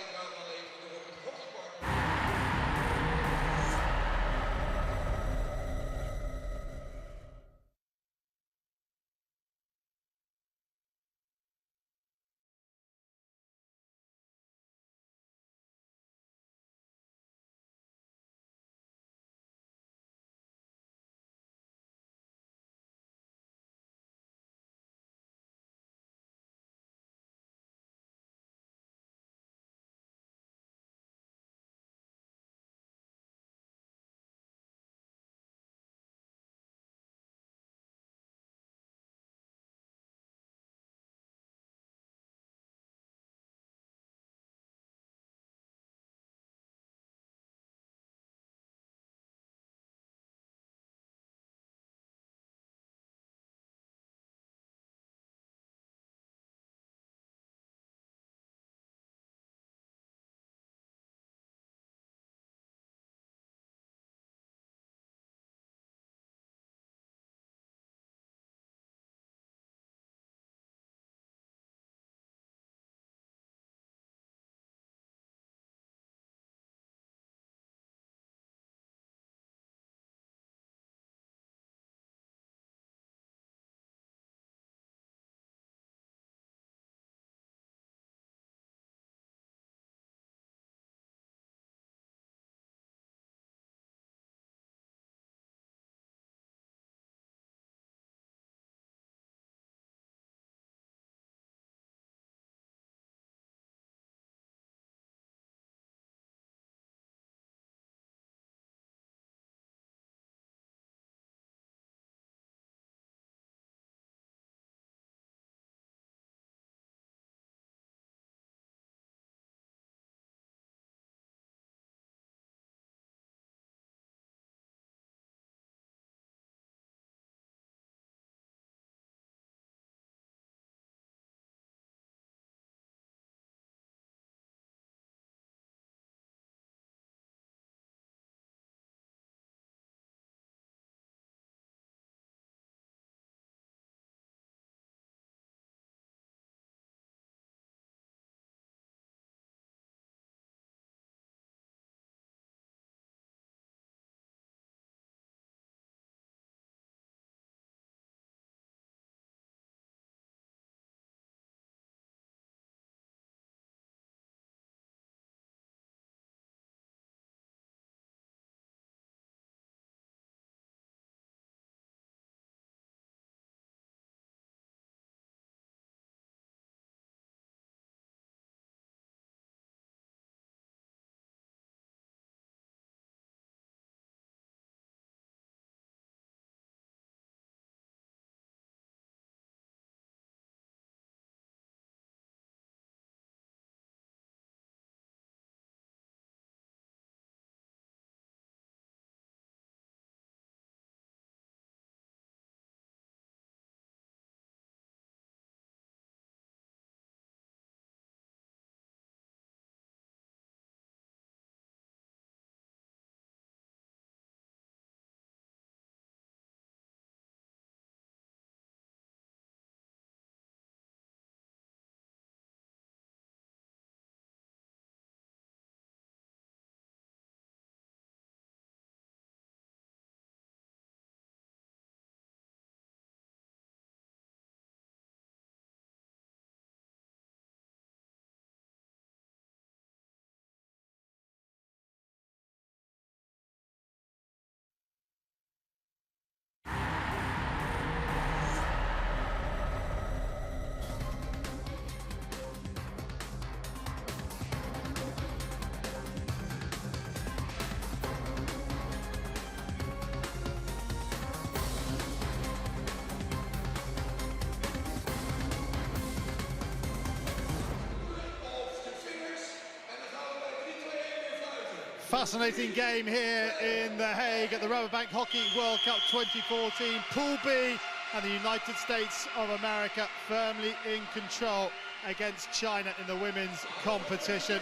Fascinating game here in The Hague at the Rabobank Hockey World Cup 2014. Pool B and the United States of America firmly in control against China in the women's competition.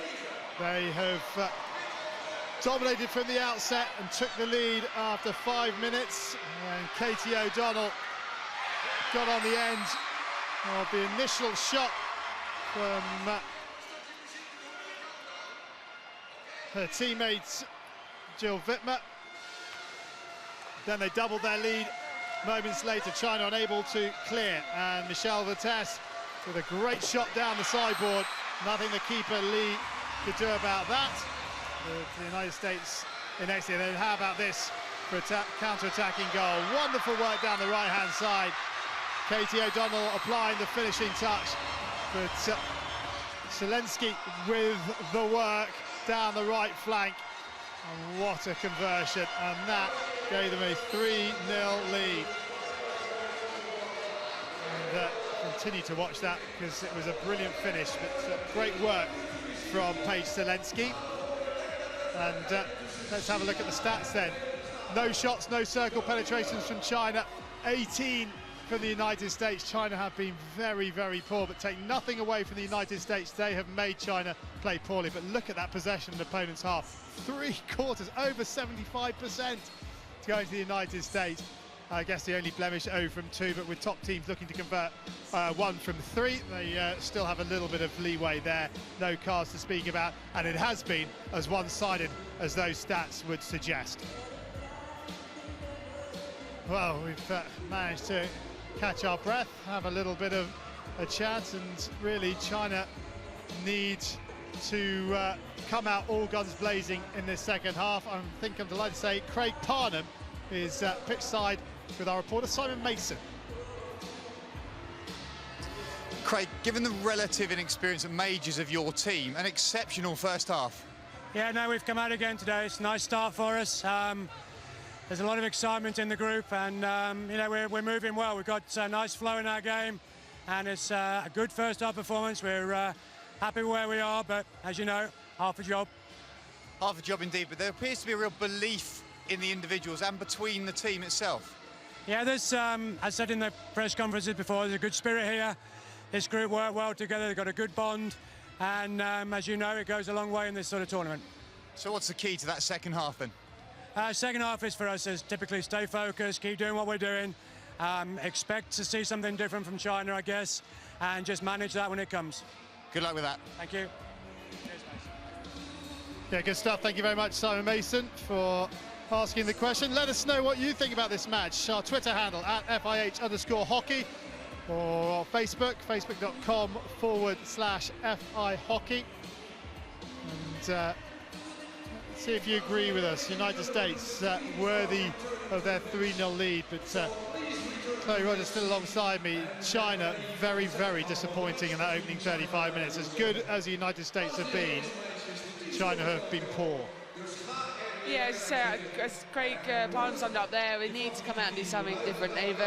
They have dominated from the outset and took the lead after 5 minutes. And Katie O'Donnell got on the end of the initial shot from her teammate Jill Wittmer. Then they doubled their lead. Moments later, China unable to clear, and Michelle Vertes with a great shot down the sideboard. Nothing the keeper Lee could do about that. The United States in next year. Then how about this for a counter-attacking goal? Wonderful work down the right-hand side. Katie O'Donnell applying the finishing touch, but Zelensky with the work down the right flank. And what a conversion, and that gave them a 3-0 lead. And continue to watch that because it was a brilliant finish, but great work from Paige Zelensky. And let's have a look at the stats then. No shots, no circle penetrations from China, 18 from the United States. China have been very, very poor, but take nothing away from the United States. They have made China play poorly, but look at that possession in the opponent's half. 3/4, over 75% to go into the United States. I guess the only blemish 0 from 2, but with top teams looking to convert 1 from 3, they still have a little bit of leeway there. No cards to speak about, and it has been as one-sided as those stats would suggest. Well, we've managed to catch our breath, have a little bit of a chat, and really China need to come out all guns blazing in this second half. I think I'm delighted to say Craig Parnham is pitch side with our reporter Simon Mason. Craig, given the relative inexperience and majors of your team, an exceptional first half. Yeah, no, we've come out again today. It's a nice start for us. There's a lot of excitement in the group, and you know, we're moving well. We've got a nice flow in our game, and it's a good first half performance. We're happy with where we are, but as you know, half a job. Half a job indeed, but there appears to be a real belief in the individuals and between the team itself. Yeah, there's, as I said in the press conferences before, there's a good spirit here. This group work well together, they've got a good bond, and as you know, it goes a long way in this sort of tournament. So what's the key to that second half then? Second half is for us is typically stay focused, keep doing what we're doing, expect to see something different from China, I guess, and just manage that when it comes. Good luck with that. Thank you. Cheers, yeah, good stuff. Thank you very much, Simon Mason, for asking the question. Let us know what you think about this match. Our Twitter handle at @FIH_hockey, or Facebook, facebook.com/FIHockey. And see if you agree with us. United States worthy of their 3-0 lead, but Chloe Rogers still alongside me. China very, very disappointing in that opening 35 minutes. As good as the United States have been, China have been poor. Yeah, as Craig Parnham summed up there, we need to come out and do something different. They've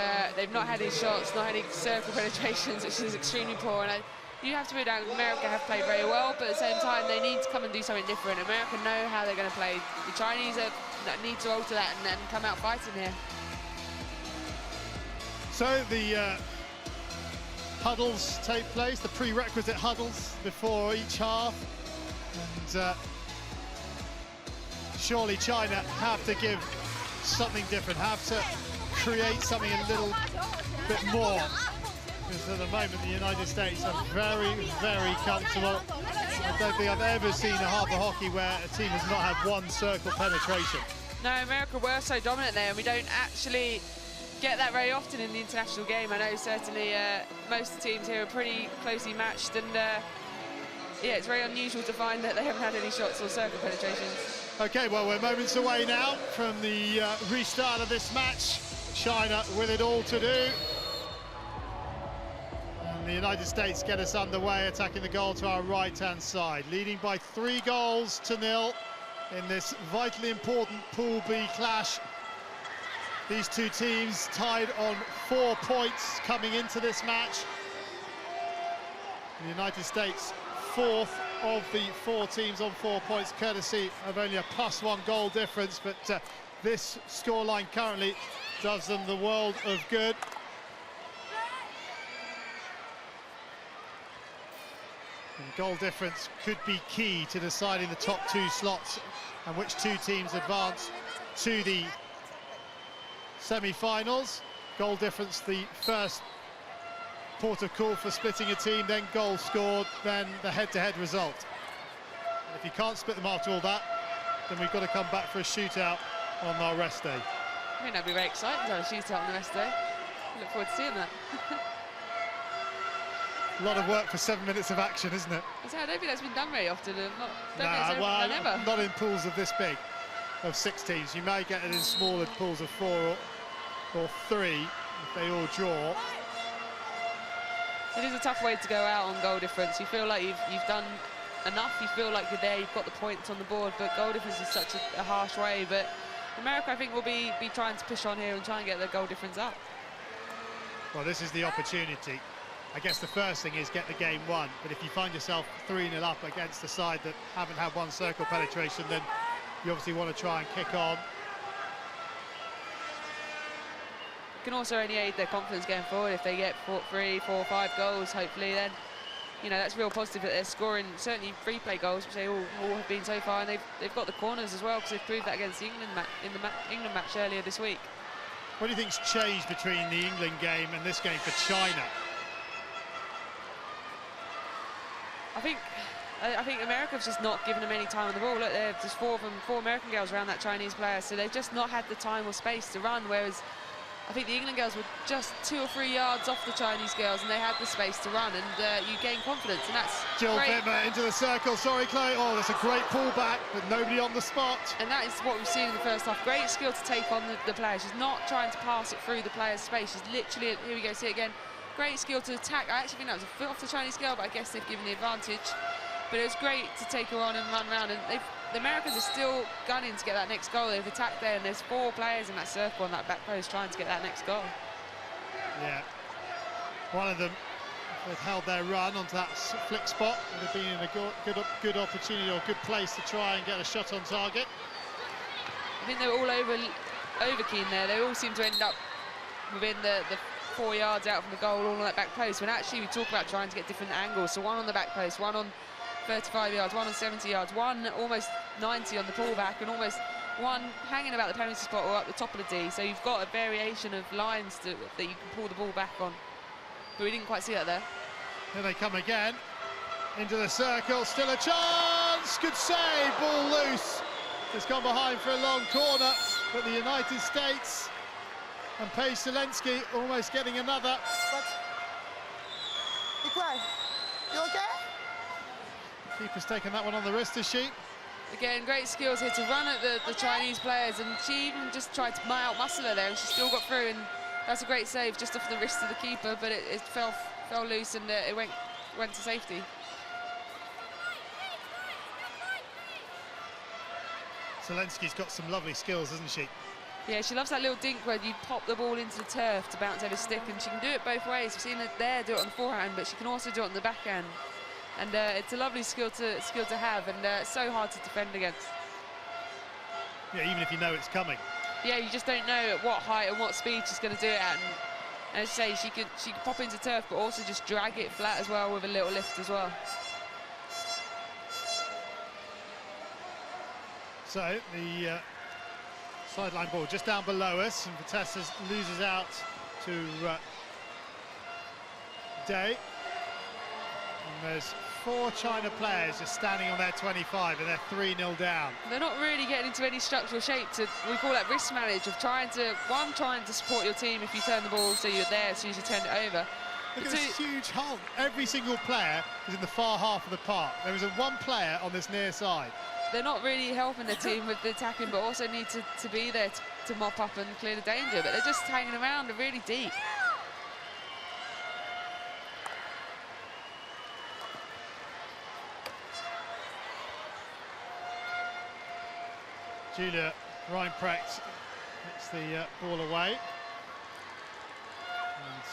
not had any shots, not had any circle penetrations, which is extremely poor. And you have to put down, America have played very well, but at the same time, they need to come and do something different. America know how they're going to play. The Chinese need to alter that and come out fighting here. So the huddles take place, the prerequisite huddles before each half. And surely China have to give something different, have to create something a little bit more. Because at the moment, the United States are very, very comfortable. I don't think I've ever seen a half of hockey where a team has not had one circle penetration. No, America were so dominant there, and we don't actually get that very often in the international game. I know certainly most of the teams here are pretty closely matched, and yeah, it's very unusual to find that they haven't had any shots or circle penetrations. Okay, well, we're moments away now from the restart of this match. China with it all to do. And the United States get us underway, attacking the goal to our right-hand side, leading by 3-0 in this vitally important Pool B clash. These two teams tied on 4 points coming into this match. The United States 4th of the 4 teams on 4 points, courtesy of only a +1 goal difference, but this scoreline currently does them the world of good. And goal difference could be key to deciding the top 2 slots and which 2 teams advance to the semi-finals. Goal difference, the first port of call for splitting a team, then goals scored, then the head-to-head result. And if you can't split them after all that, then we've got to come back for a shootout on our rest day. I think that'd be very exciting to have a shootout on the rest day. I look forward to seeing that. A lot of work for 7 minutes of action, isn't it? I don't think that's been done very often. Don't think it's done ever. Not in pools of this big, of 6 teams. You may get it in smaller pools of 4 or 3 if they all draw. It is a tough way to go out on goal difference. You feel like you've done enough. You feel like you're there. You've got the points on the board, but goal difference is such a harsh way. But America, I think, will be trying to push on here and try and get their goal difference up. Well, this is the opportunity. I guess the first thing is get the game won, but if you find yourself 3-0 up against the side that haven't had one circle penetration, then you obviously want to try and kick on. It can also only aid their confidence going forward if they get 3, 4, 5 goals, hopefully. Then, you know, that's real positive that they're scoring certainly free play goals, which they all have been so far, and they've got the corners as well, because they've proved that against the England match earlier this week. What do you think's changed between the England game and this game for China? I think America's just not given them any time on the ball. Look, there's just 4 American girls around that Chinese player, so they've just not had the time or space to run, whereas I think the England girls were just 2 or 3 yards off the Chinese girls, and they had the space to run, and you gain confidence, and that's Jill great. Wittmer into the circle. Sorry, Chloe. Oh, that's a great pullback, but nobody on the spot. And that is what we've seen in the first half. Great skill to take on the player. She's not trying to pass it through the player's space. She's literally, here we go, see it again. Great skill to attack. I actually think that was a foot off the Chinese girl, but I guess they've given the advantage. But it was great to take her on and run around, and the Americans are still gunning to get that next goal. They've attacked there, and there's 4 players in that circle on that back post trying to get that next goal. Yeah, one of them had held their run onto that flick spot. Would have been in a good opportunity or good place to try and get a shot on target. I think they were all over keen there. They all seem to end up within the 4 yards out from the goal, all on that back post, when actually we talk about trying to get different angles. So one on the back post, one on 35 yards, one on 70 yards, one almost 90 on the pullback, and almost one hanging about the penalty spot or up the top of the D. So you've got a variation of lines that you can pull the ball back on. But we didn't quite see that there. Here they come again, into the circle, still a chance, good save, ball loose. It's gone behind for a long corner, but the United States and Paige Zelensky almost getting another. Be quiet. You okay? Keeper's taken that one on the wrist, is she? Again, great skills here to run at the Chinese players, and she even just tried to out-muscle her there, and she still got through, and that's a great save just off the wrist of the keeper, but it fell loose, and it went to safety. Zelensky's got some lovely skills, hasn't she? Yeah, she loves that little dink where you pop the ball into the turf to bounce over stick, and she can do it both ways. We've seen her there do it on the forehand, but she can also do it on the backhand. And it's a lovely skill to have, and it's so hard to defend against. Yeah, even if you know it's coming. Yeah, you just don't know at what height and what speed she's going to do it at. And as I say, she could pop into turf, but also just drag it flat as well with a little lift as well. So the sideline ball just down below us, and Vitesse loses out to Day. And there's 4 China players just standing on their 25, and they're 3-0 down. They're not really getting into any structural shape. We call that risk manage, of trying to support your team if you turn the ball so you're there as soon as you turn it over. Look at this huge hole. Every single player is in the far half of the park. There is one player on this near side. They're not really helping the team with the attacking, but also need to be there to mop up and clear the danger. But they're just hanging around. They're really deep. Julia Reinprecht gets the ball away. And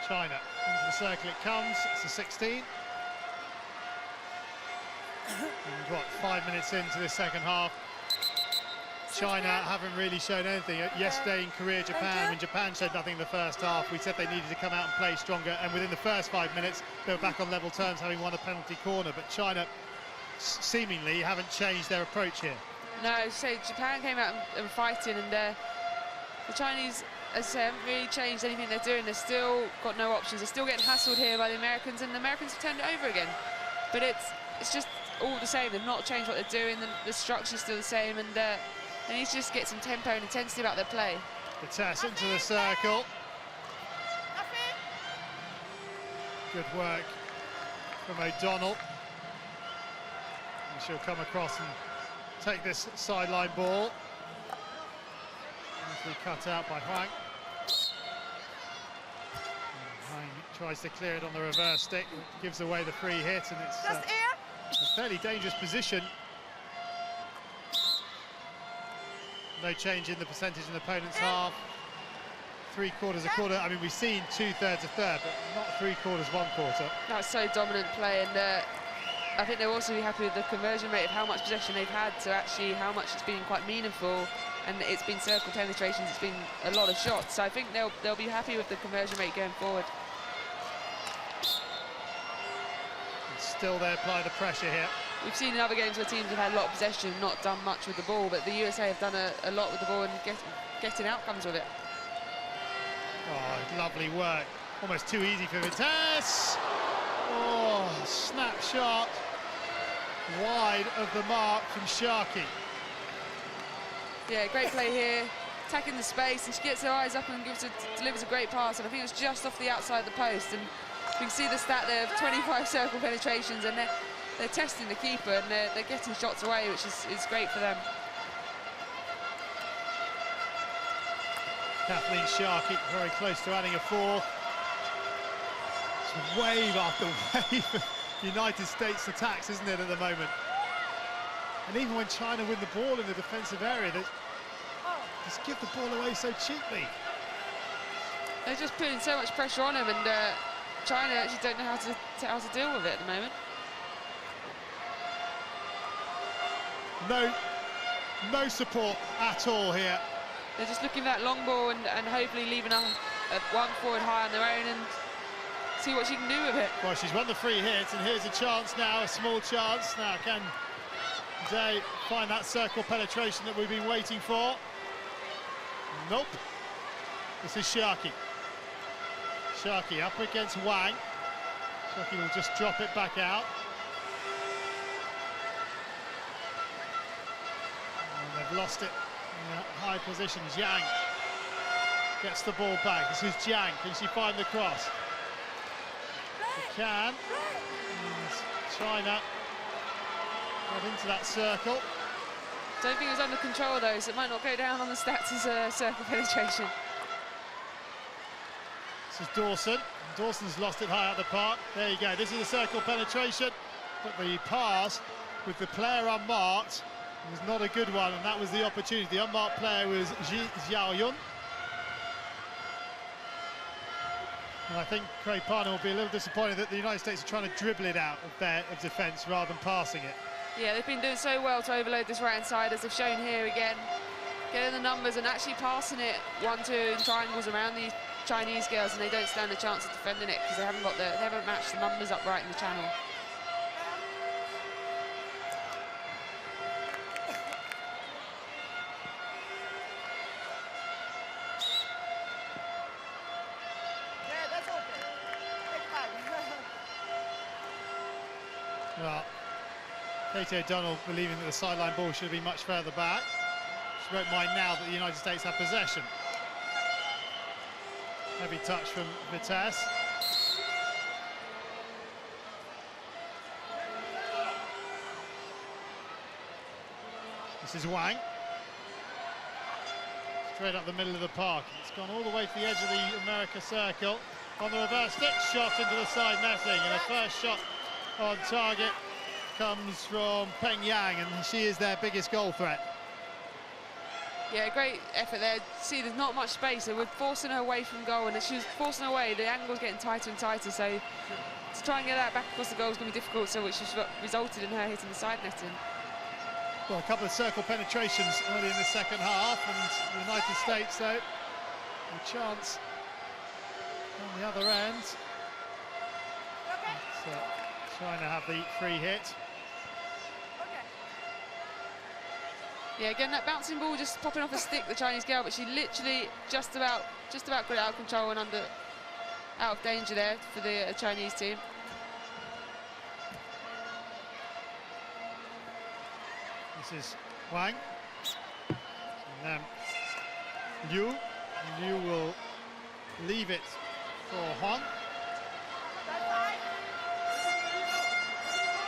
China into the circle it comes. It's a 16. And what, 5 minutes into the second half, China haven't really shown anything. Yesterday in Korea, Japan, when Japan showed nothing in the first half, we said they needed to come out and play stronger, and within the first 5 minutes they were back on level terms, having won a penalty corner. But China seemingly haven't changed their approach here. No, so Japan came out and fighting, and the Chinese, as I say, haven't really changed anything they're doing. They've still got no options. They're still getting hassled here by the Americans, and the Americans have turned it over again. But it's just all the same. They've not changed what they're doing. The structure's still the same, and they need to just get some tempo and intensity about their play. Vitesse into the circle. Good work from O'Donnell. And she'll come across and take this sideline ball. Nicely cut out by Huang. Huang tries to clear it on the reverse stick, gives away the free hit, and it's a fairly dangerous position. No change in the percentage in the opponent's half. 3/4 a quarter. I mean, we've seen 2/3 a third, but not 3/4 1/4. That's so dominant play, and I think they'll also be happy with the conversion rate of how much possession they've had, so actually how much it's been quite meaningful, and it's been circle penetrations, it's been a lot of shots. So I think they'll be happy with the conversion rate going forward. And still they apply the pressure here. We've seen in other games where teams have had a lot of possession, not done much with the ball, but the USA have done a lot with the ball and getting outcomes with it. Oh, lovely work. Almost too easy for Vitesse. Oh, snapshot wide of the mark from Sharkey. Yeah, great play here, attacking the space, and she gets her eyes up and delivers a great pass, and I think it was just off the outside of the post. And you can see the stat there of 25 circle penetrations, and they're testing the keeper, and they're getting shots away, which is great for them. Kathleen Sharkey very close to adding a fourth. It's wave after wave of United States attacks, isn't it, at the moment? And even when China win the ball in the defensive area, they just give the ball away so cheaply. They're just putting so much pressure on them, and China actually don't know how to deal with it at the moment. No support at all here. They're just looking for that long ball and hopefully leaving a one forward high on their own and see what she can do with it. Well, she's won the free hit, and here's a chance now, a small chance. Now, can Day find that circle penetration that we've been waiting for? Nope. This is Sharkey. Sharkey up against Wang. Sharkey will just drop it back out. And they've lost it in a high position. Jiang gets the ball back. This is Jiang. Can she find the cross? She can. And China got into that circle. Don't think it was under control though, so it might not go down on the stats as a circle penetration. This is Dawson. Dawson's lost it high out the park. There you go. This is a circle penetration, but the pass with the player unmarked was not a good one, and that was the opportunity. The unmarked player was Ji Xiaoyun. And I think Craig Parner will be a little disappointed that the United States are trying to dribble it out of defence rather than passing it. Yeah, they've been doing so well to overload this right-hand side, as they've shown here again. Getting the numbers and actually passing it 1-2 in triangles around the Chinese girls, and they don't stand a chance of defending it because they haven't matched the numbers up right in the channel. Well, Katie O'Donnell believing that the sideline ball should have been much further back. She won't mind now that the United States have possession. Heavy touch from Vitesse. This is Wang. Straight up the middle of the park. It's gone all the way to the edge of the America circle. On the reverse stick, shot into the side netting, and the first shot on target comes from Peng Yang, and she is their biggest goal threat. Yeah, great effort there. See, there's not much space, so we're forcing her away from goal, and as she was forcing her away, the angle's getting tighter and tighter, so to try and get that back across the goal is going to be difficult, so which has resulted in her hitting the side netting. Well, a couple of circle penetrations early in the second half, and the United States, though, a chance on the other end. So, trying to have the free hit. Yeah, again, that bouncing ball just popping off a stick, the Chinese girl, but she literally just about got it out of control and out of danger there for the Chinese team. This is Wang. And then Liu. Liu will leave it for Huang.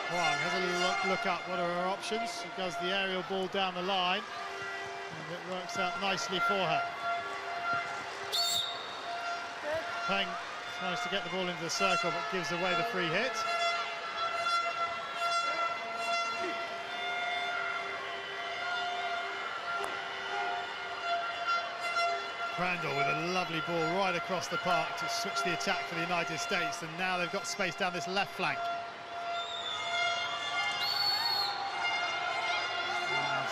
Huang has a little look up. What are her options? She does the aerial ball down the line, and it works out nicely for her. Peng tries to get the ball into the circle, but gives away the free hit. Crandall with a lovely ball right across the park to switch the attack for the United States, and now they've got space down this left flank.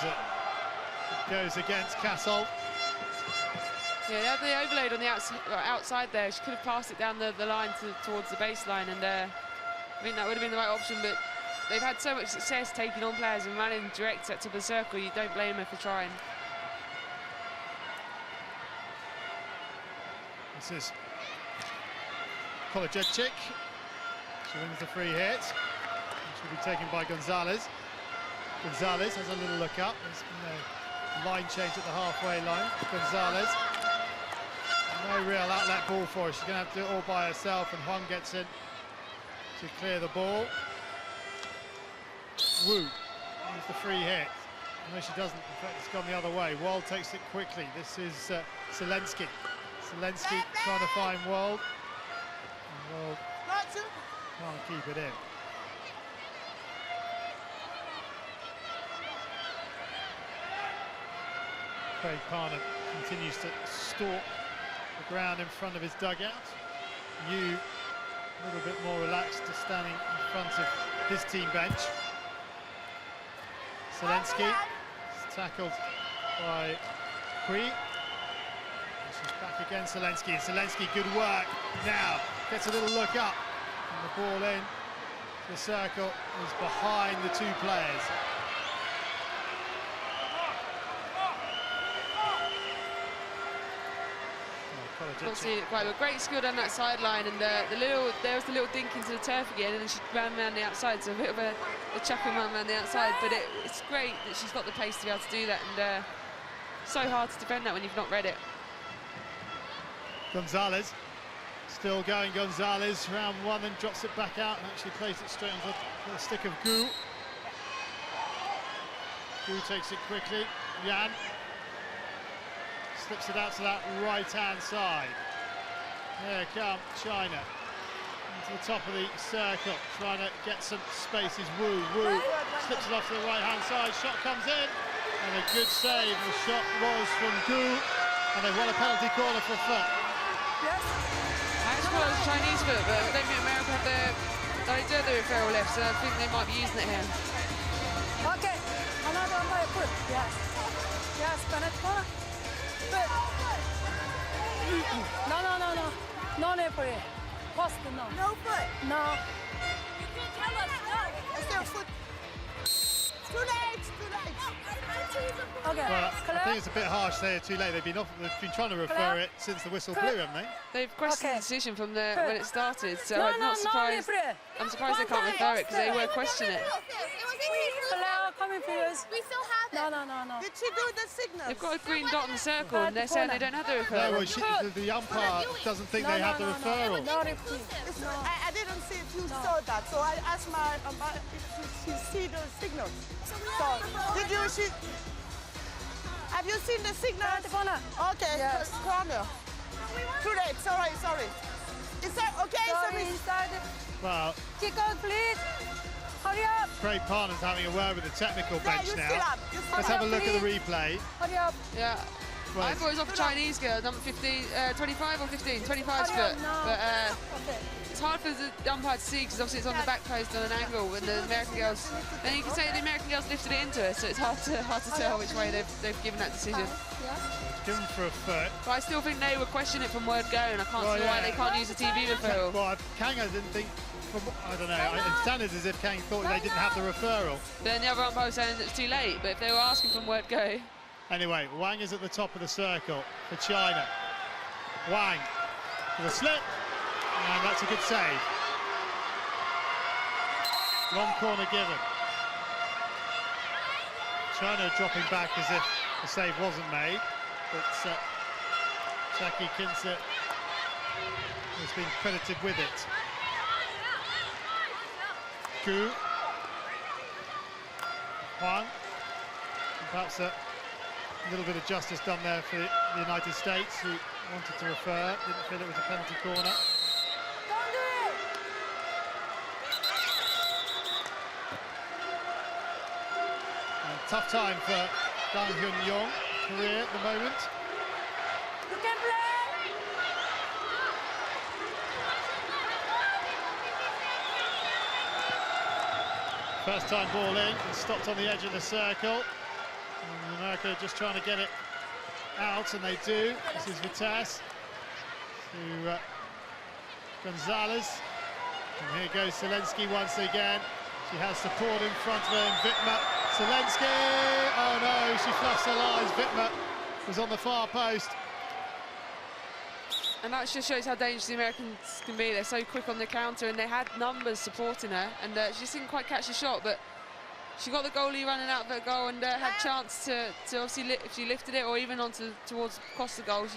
And it goes against Castle. Yeah, they had the overload on the outside there. She could have passed it down the line towards the baseline, and I think that would have been the right option, but they've had so much success taking on players and running direct at the top of the circle. You don't blame them for trying. This is Kolodziejczyk. She wins the free hit, which will be taken by Gonzalez. Gonzalez has a little look up. There's been a line change at the halfway line. Gonzalez, no real outlet ball for her. She's going to have to do it all by herself, and Huang gets in to clear the ball. Wu wins the free hit. No, she doesn't. In fact, it's gone the other way. Wald takes it quickly. This is Zelensky. Zelensky trying to find Wald. And Wald can't keep it in. Craig Parnham continues to stalk the ground in front of his dugout. Yu a little bit more relaxed, just standing in front of his team bench. Zelensky is tackled by Kui. She's back again, Zelensky. And Zelensky, good work. Now gets a little look up, and the ball in. The circle is behind the two players. Not seeing it quite, but great skill down that sideline, and there was the little dink into the turf again, and then she ran around the outside, so a bit of a chucking run around the outside, but it's great that she's got the pace to be able to do that, and so hard to defend that when you've not read it. Gonzalez, still going. Gonzalez, round one, and drops it back out and actually plays it straight onto the stick of Gu. Gu takes it quickly. Yan slips it out to that right-hand side. There come China into the top of the circle, trying to get some space is Wu. Wu slips it off to the right-hand side. Shot comes in, and a good save. The shot was from Gu, and they've won a penalty corner for foot. Yes. I just thought it was Chinese foot, but I don't think America have they do have the referral left, so I think they might be using it here. Okay. Another on my foot. Yes. Yes, penalty corner. But no. No referee. Post, no. No foot. No. You can't tell us no. It's their foot. Too late. Okay. Well, I think it's a bit harsh there, too late. They've been trying to refer it since the whistle blew, haven't they? They've questioned the decision from when it started, so No, I'm not surprised. referee. I'm surprised they can't refer it because they were questioning it. Coming for us. We still have it. No. Did she do the signal? They've got a green dot in the circle, and they're saying they don't have the referral. No, well, the umpire doesn't think they have the referral. No referee. I didn't see if you saw that, so I asked my if she see the signal. So have you seen the signal? Corner. Okay, Yes. corner. Too late. Sorry. Is that okay? Sorry, inside. Well, Kick out, please. Hurry up. Craig Parnham's having a word with the technical bench you now. still up. You still Let's up. have a look at the replay. Hurry up. Yeah. Well, I thought it was off a Chinese girl, number 15, 25 or 15, 25's Hurry up foot. now. But Okay. it's hard for the umpire to see because obviously it's on the back post on an angle, and the American girls. Then you can say the American girls lifted it into her, so it's hard to tell which way they've given that decision. it's given for a foot. But I still think they would question it from word go, and I can't Well, see why yeah. they can't use a TV referral. Well, Kanga didn't think, I don't know, it sounded as if Kang thought they didn't have the referral. Then the other umpire was saying it's too late, but if they were asking from word go. Anyway, Wang is at the top of the circle for China. Wang with a slip, and that's a good save. Long corner given. China dropping back as if the save wasn't made, but Jackie Kinser has been credited with it. Gu. Huang. Perhaps a little bit of justice done there for the United States, who wanted to refer, didn't feel it was a penalty corner. And tough time for Dang Hyun-yong, career at the moment. You can play. First time ball in, and stopped on the edge of the circle. And America just trying to get it out, and they do. This is Vitesse to Gonzalez. And here goes Zelensky once again. She has support in front of her, and Wittmer. Zelensky! Oh no, she fluffs her lines. Wittmer was on the far post. And that just shows how dangerous the Americans can be. They're so quick on the counter, and they had numbers supporting her, and she just didn't quite catch the shot, but she got the goalie running out for a goal, and had chance to obviously, if she lifted it or even towards across the goal,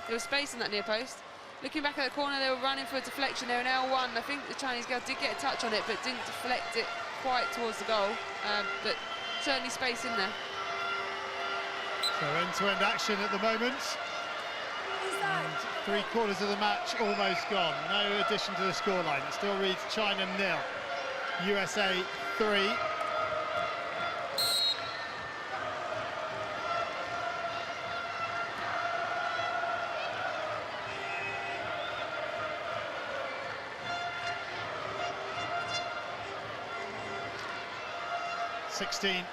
there was space in that near post. Looking back at the corner, they were running for a deflection. They were in L1. I think the Chinese girl did get a touch on it, but didn't deflect it quite towards the goal. But certainly space in there. So end-to-end action at the moment. And 3/4 of the match almost gone. No addition to the scoreline. It still reads China 0, USA 3. (16)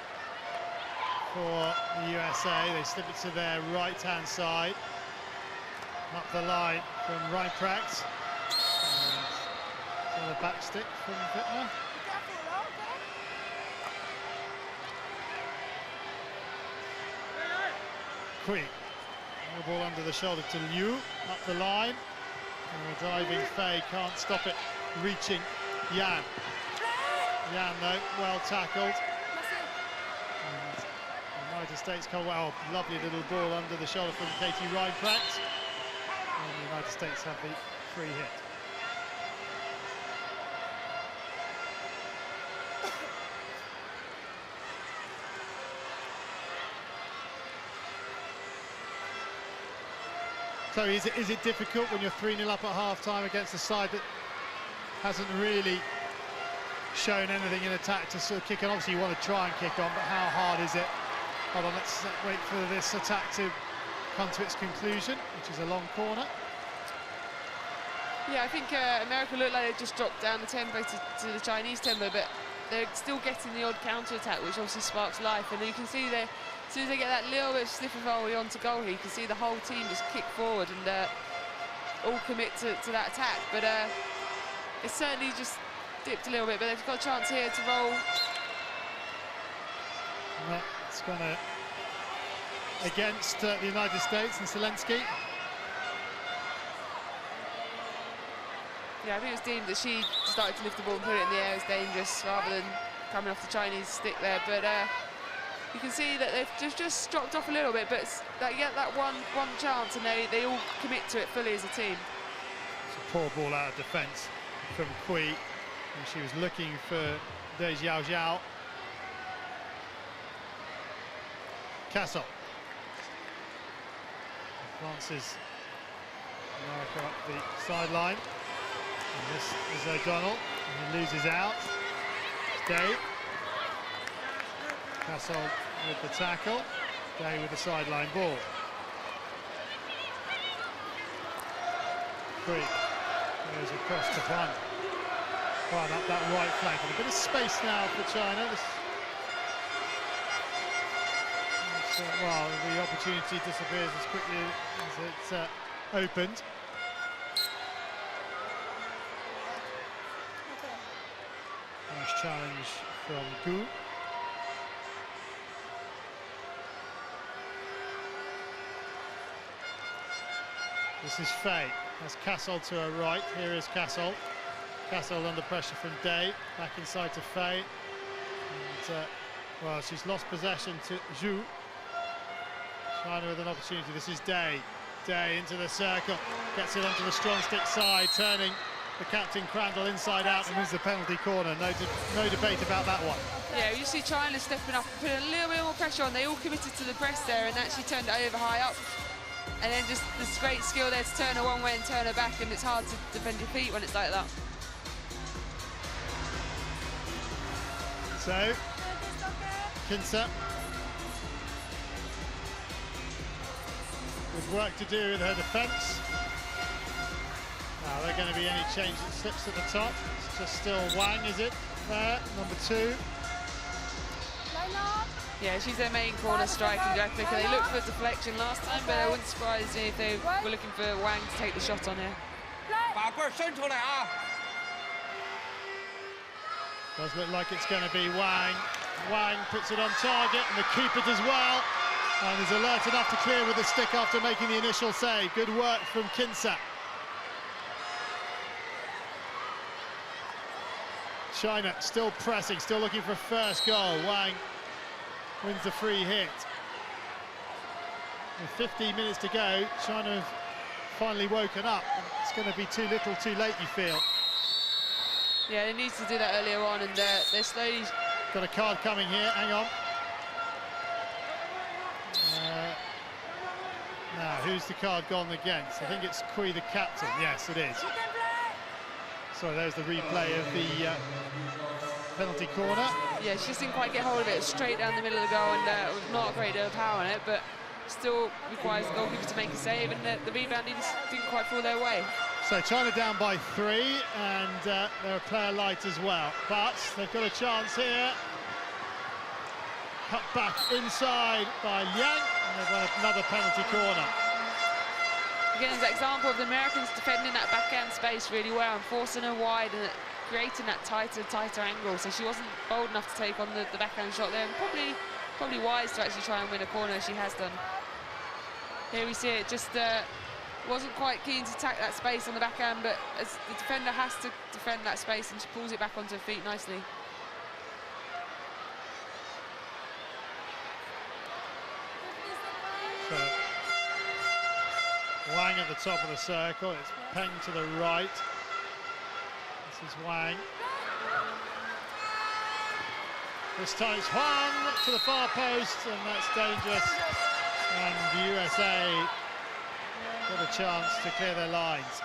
for the USA. They slip it to their right-hand side. Up the line from Reinpracht. And the back stick from Wittmer. Quick. The ball under the shoulder to Liu. Up the line. And a diving Fei can't stop it. Reaching Yan. Yan, though, well tackled. And the United States come well. Lovely little ball under the shoulder from Katie Reinpracht. And the United States have the free hit. So is it difficult when you're 3-0 up at half-time against a side that hasn't really shown anything in attack to sort of kick on? Obviously you want to try and kick on, but how hard is it? Hold on, let's wait for this attack to come to its conclusion, which is a long corner. Yeah, I think America looked like they just dropped down the tempo to the Chinese tempo, but they're still getting the odd counter-attack, which obviously sparks life. And you can see they, as soon as they get that little bit of slip of volley onto goal here, you can see the whole team just kick forward and all commit to that attack. But it's certainly just dipped a little bit, but they've got a chance here to roll. It's gone against the United States and Zelensky. Yeah, I think it was deemed that she started to lift the ball and put it in the air as dangerous rather than coming off the Chinese stick there. But you can see that they've just dropped off a little bit, but they get that one chance and they all commit to it fully as a team. It's a poor ball out of defence from Kui, and she was looking for De Xiao Xiao. Castle advances America up the sideline. And this is O'Donnell, and he loses out. Day. Castle with the tackle. Day with the sideline ball. Free. Goes across to Juan. Juan up that right flank. And a bit of space now for China. Well, the opportunity disappears as quickly as it's opened. Nice challenge from Gu. This is Fei. That's Castle to her right. Here is Castle. Castle under pressure from Day. Back inside to Fei. And, well, she's lost possession to Zhu. China with an opportunity. This is Day. Day into the circle. Gets it onto the strong stick side. Turning the captain Crandall inside out and wins the penalty corner. No debate about that one. Yeah, you see China stepping up and putting a little bit more pressure on. They all committed to the press there and actually turned it over high up. And then just this great skill there to turn her one way and turn her back, and it's hard to defend your feet when it's like that. So, Kinsa with work to do with her defence. Now, are there going to be any change that slips at the top? It's just still Wang, is it? There, number 2. Yeah, she's their main corner striking drag flicker. They looked for deflection last time, but I wouldn't surprise me if they were looking for Wang to take the shot on here. Does look like it's going to be Wang. Wang puts it on target, and the keeper does well. And is alert enough to clear with the stick after making the initial save. Good work from Kinsa. China still pressing, still looking for a first goal. Wang wins the free hit. With 15 minutes to go, China have finally woken up. It's going to be too little, too late, you feel. Yeah, they need to do that earlier on, and they're slowly... Got a card coming here, hang on. Now, who's the card gone against? I think it's Kui, the captain. Yes, it is. So there's the replay of the penalty corner. Yeah, she just didn't quite get hold of it. Straight down the middle of the goal, and with not a great deal of power on it, but still requires the goalkeeper to make a save, and the rebound didn't quite fall their way. So China down by 3, and they're a player light as well. But they've got a chance here. Cut back inside by Liang, and they've got another penalty corner. Again, it's an example of the Americans defending that backhand space really well and forcing her wide and creating that tighter angle. So she wasn't bold enough to take on the backhand shot there, and probably wise to actually try and win a corner as she has done. Here we see it, just wasn't quite keen to attack that space on the backhand, but as the defender has to defend that space, and she pulls it back onto her feet nicely. So Wang at the top of the circle, it's Peng to the right. This is Wang. This time it's Huang to the far post, and that's dangerous. And the USA got a chance to clear their lines.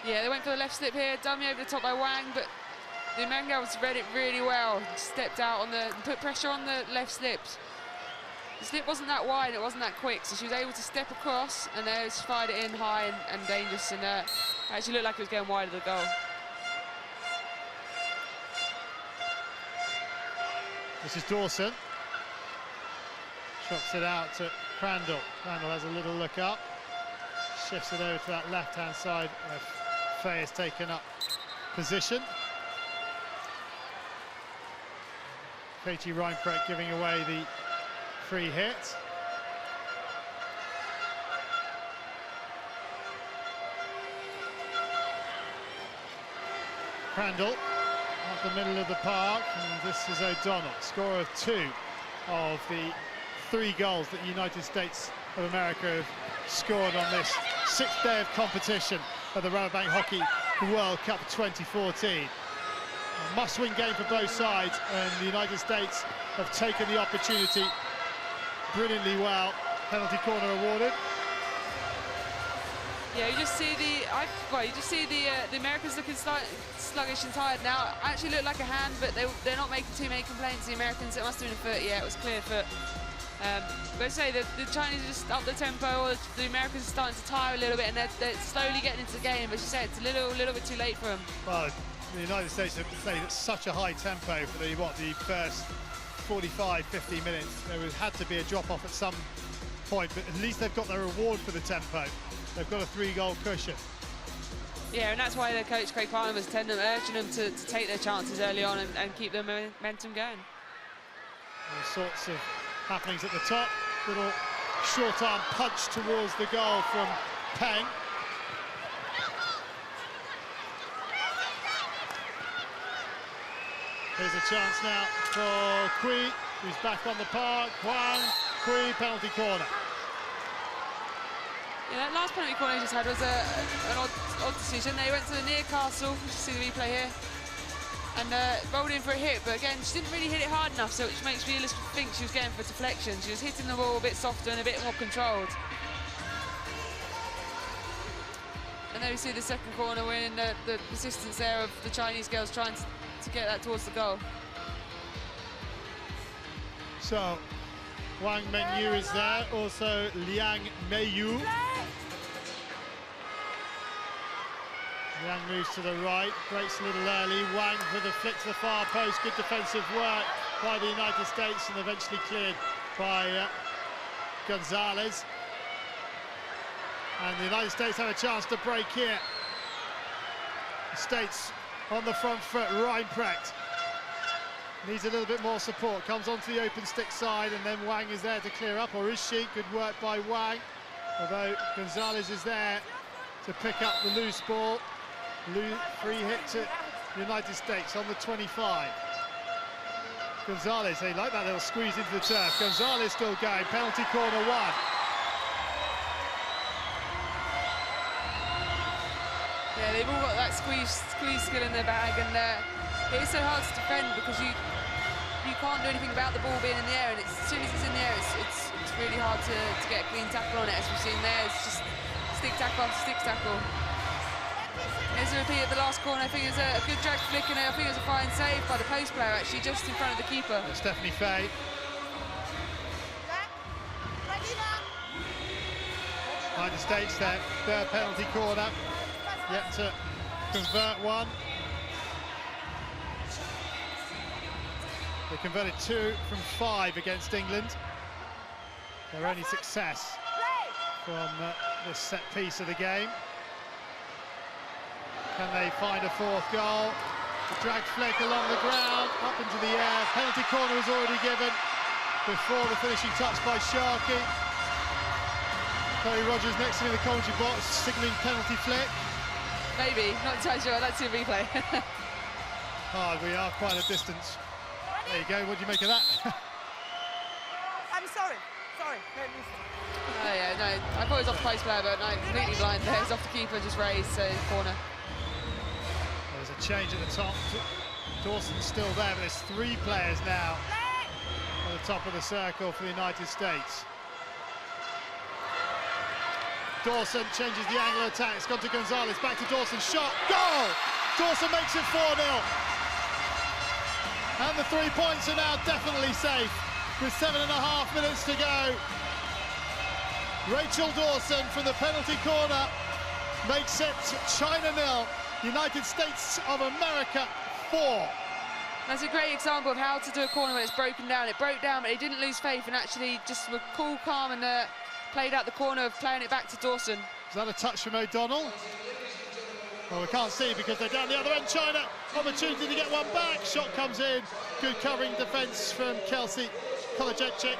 Yeah, they went for the left slip here, dummy over the top by Wang, but the Americans read it really well. Stepped out on put pressure on the left slips. The slip wasn't that wide, it wasn't that quick, so she was able to step across, and then she fired it in high and dangerous, and actually looked like it was going wide of the goal. This is Dawson. Chops it out to Crandall. Crandall has a little look up. Shifts it over to that left-hand side where Fei has taken up position. Katie Reinprecht giving away the free hit. Crandall up the middle of the park, and this is O'Donnell, scorer of 2 of the 3 goals that the United States of America have scored on this 6th day of competition of the Rabobank Hockey World Cup 2014. A must-win game for both sides, and the United States have taken the opportunity brilliantly well. Penalty corner awarded. Yeah, you just see the Americans looking sluggish and tired now. Actually look like a hand, but they're not making too many complaints. The Americans, it must have been a foot. Yeah, it was clear foot. But I say the Chinese are just up the tempo, or the Americans are starting to tire a little bit, and they're slowly getting into the game. But as you say, it's a little bit too late for them. Well, the United States have played at such a high tempo for the first 45, 50 minutes. There had to be a drop off at some point, but at least they've got their reward for the tempo. They've got a 3-goal cushion. Yeah, and that's why their coach Craig Parham was urging them to take their chances early on and keep their momentum going. All sorts of happenings at the top. Little short arm punch towards the goal from Peng. Here's a chance now for Kui, who's back on the park. Huang, Kui, penalty corner. Yeah, that last penalty corner he just had was an odd decision. They went to the near castle, you see the replay here, and rolled in for a hit, but again, she didn't really hit it hard enough, so which makes me think she was getting for deflection. She was hitting the ball a bit softer and a bit more controlled. And then we see the second corner win, the persistence there of the Chinese girls trying to get that towards the goal. So, Wang Mengyu is there, also Liang Meiyu. Liang moves to the right, breaks a little early. Wang with a flick to the far post, good defensive work by the United States, and eventually cleared by Gonzalez. And the United States have a chance to break here. The States on the front foot. Reinprecht needs a little bit more support, comes onto the open stick side, and then Wang is there to clear up, or is she? Good work by Wang, although Gonzalez is there to pick up the loose ball. Free hit to the United States on the 25. Gonzalez, they like that little squeeze into the turf. Gonzalez still going, penalty corner 1. Yeah, they've all got that squeeze skill in their bag, and it is so hard to defend because you can't do anything about the ball being in the air, and as soon as it's in the air, it's really hard to get a clean tackle on it, as we've seen there. It's just stick tackle after stick tackle. There's a repeat of the last corner. I think it's a good drag flick, and I think it was a fine save by the post player, actually, just in front of the keeper. Stephanie Fay. United States, their penalty corner, yet to convert one. They converted 2 from 5 against England. Their only success from this set piece of the game. Can they find a 4th goal? The drag flick along the ground, up into the air. Penalty corner was already given before the finishing touch by Sharkey. Chloe Rogers next to me in the commentary box, signalling penalty flick. Maybe, not entirely sure. I'd like to see a replay. We are quite a distance. There you go, what do you make of that? I'm sorry. Oh yeah, no, I thought it was off the post player, but no, completely blind there. It's off the keeper, just raised, so corner. There's a change at the top. Dawson's still there, but there's 3 players now at the top of the circle for the United States. Dawson changes the angle of attack. It's gone to Gonzalez, back to Dawson, shot, goal! Dawson makes it 4-0. And the 3 points are now definitely safe with 7.5 minutes to go. Rachel Dawson from the penalty corner makes it China 0, United States of America 4. That's a great example of how to do a corner when it's broken down. It broke down, but he didn't lose faith and actually just were cool, calm, and played out the corner of playing it back to Dawson. Is that a touch from O'Donnell? Well, we can't see because they're down the other end. China, opportunity to get one back. Shot comes in. Good covering defence from Kelsey Kolajecic.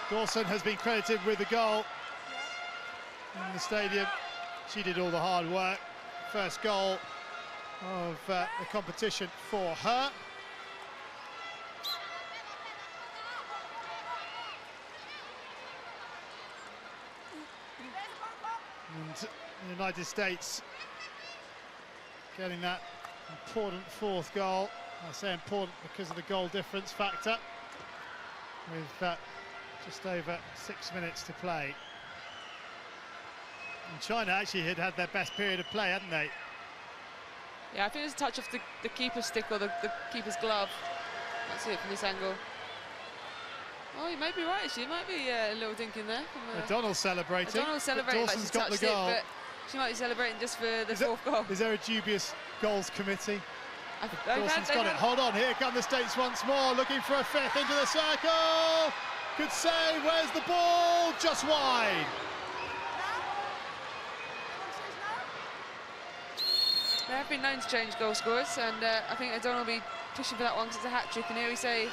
Dawson has been credited with the goal in the stadium. She did all the hard work. First goal of the competition for her. And the United States getting that important 4th goal. I say important because of the goal difference factor. with just over 6 minutes to play. And China actually had their best period of play, hadn't they? Yeah, I think there's a touch off the keeper's stick or the keeper's glove. Can't see it from this angle. Oh, you may be right, actually. It might be a little dink in there. O'Donnell's celebrating. O'Donnell's celebrating, Dawson's got the goal. but she might be celebrating just for the fourth goal. Is there a dubious goals committee? Dawson's they've got it. Hold on, here come the States once more, looking for a fifth into the circle. Good save, where's the ball? Just wide. They have been known to change goal scorers, and I think O'Donnell will be pushing for that one because it's a hat-trick, and here we say...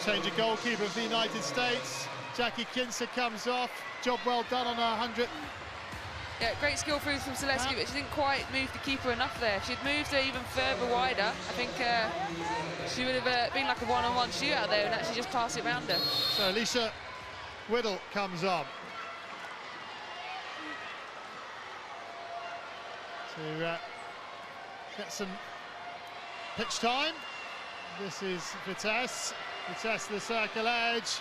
Change of goalkeeper for the United States. Jackie Kinser comes off. Job well done on her 100th. Yeah, great skill through from Selesky, but she didn't quite move the keeper enough there. If she'd moved her even further wider, I think she would have been like a one-on-one shootout there and actually just pass it round her. So Alicia Whittle comes on to get some pitch time. This is Vitesse. Vitesse to the circle edge.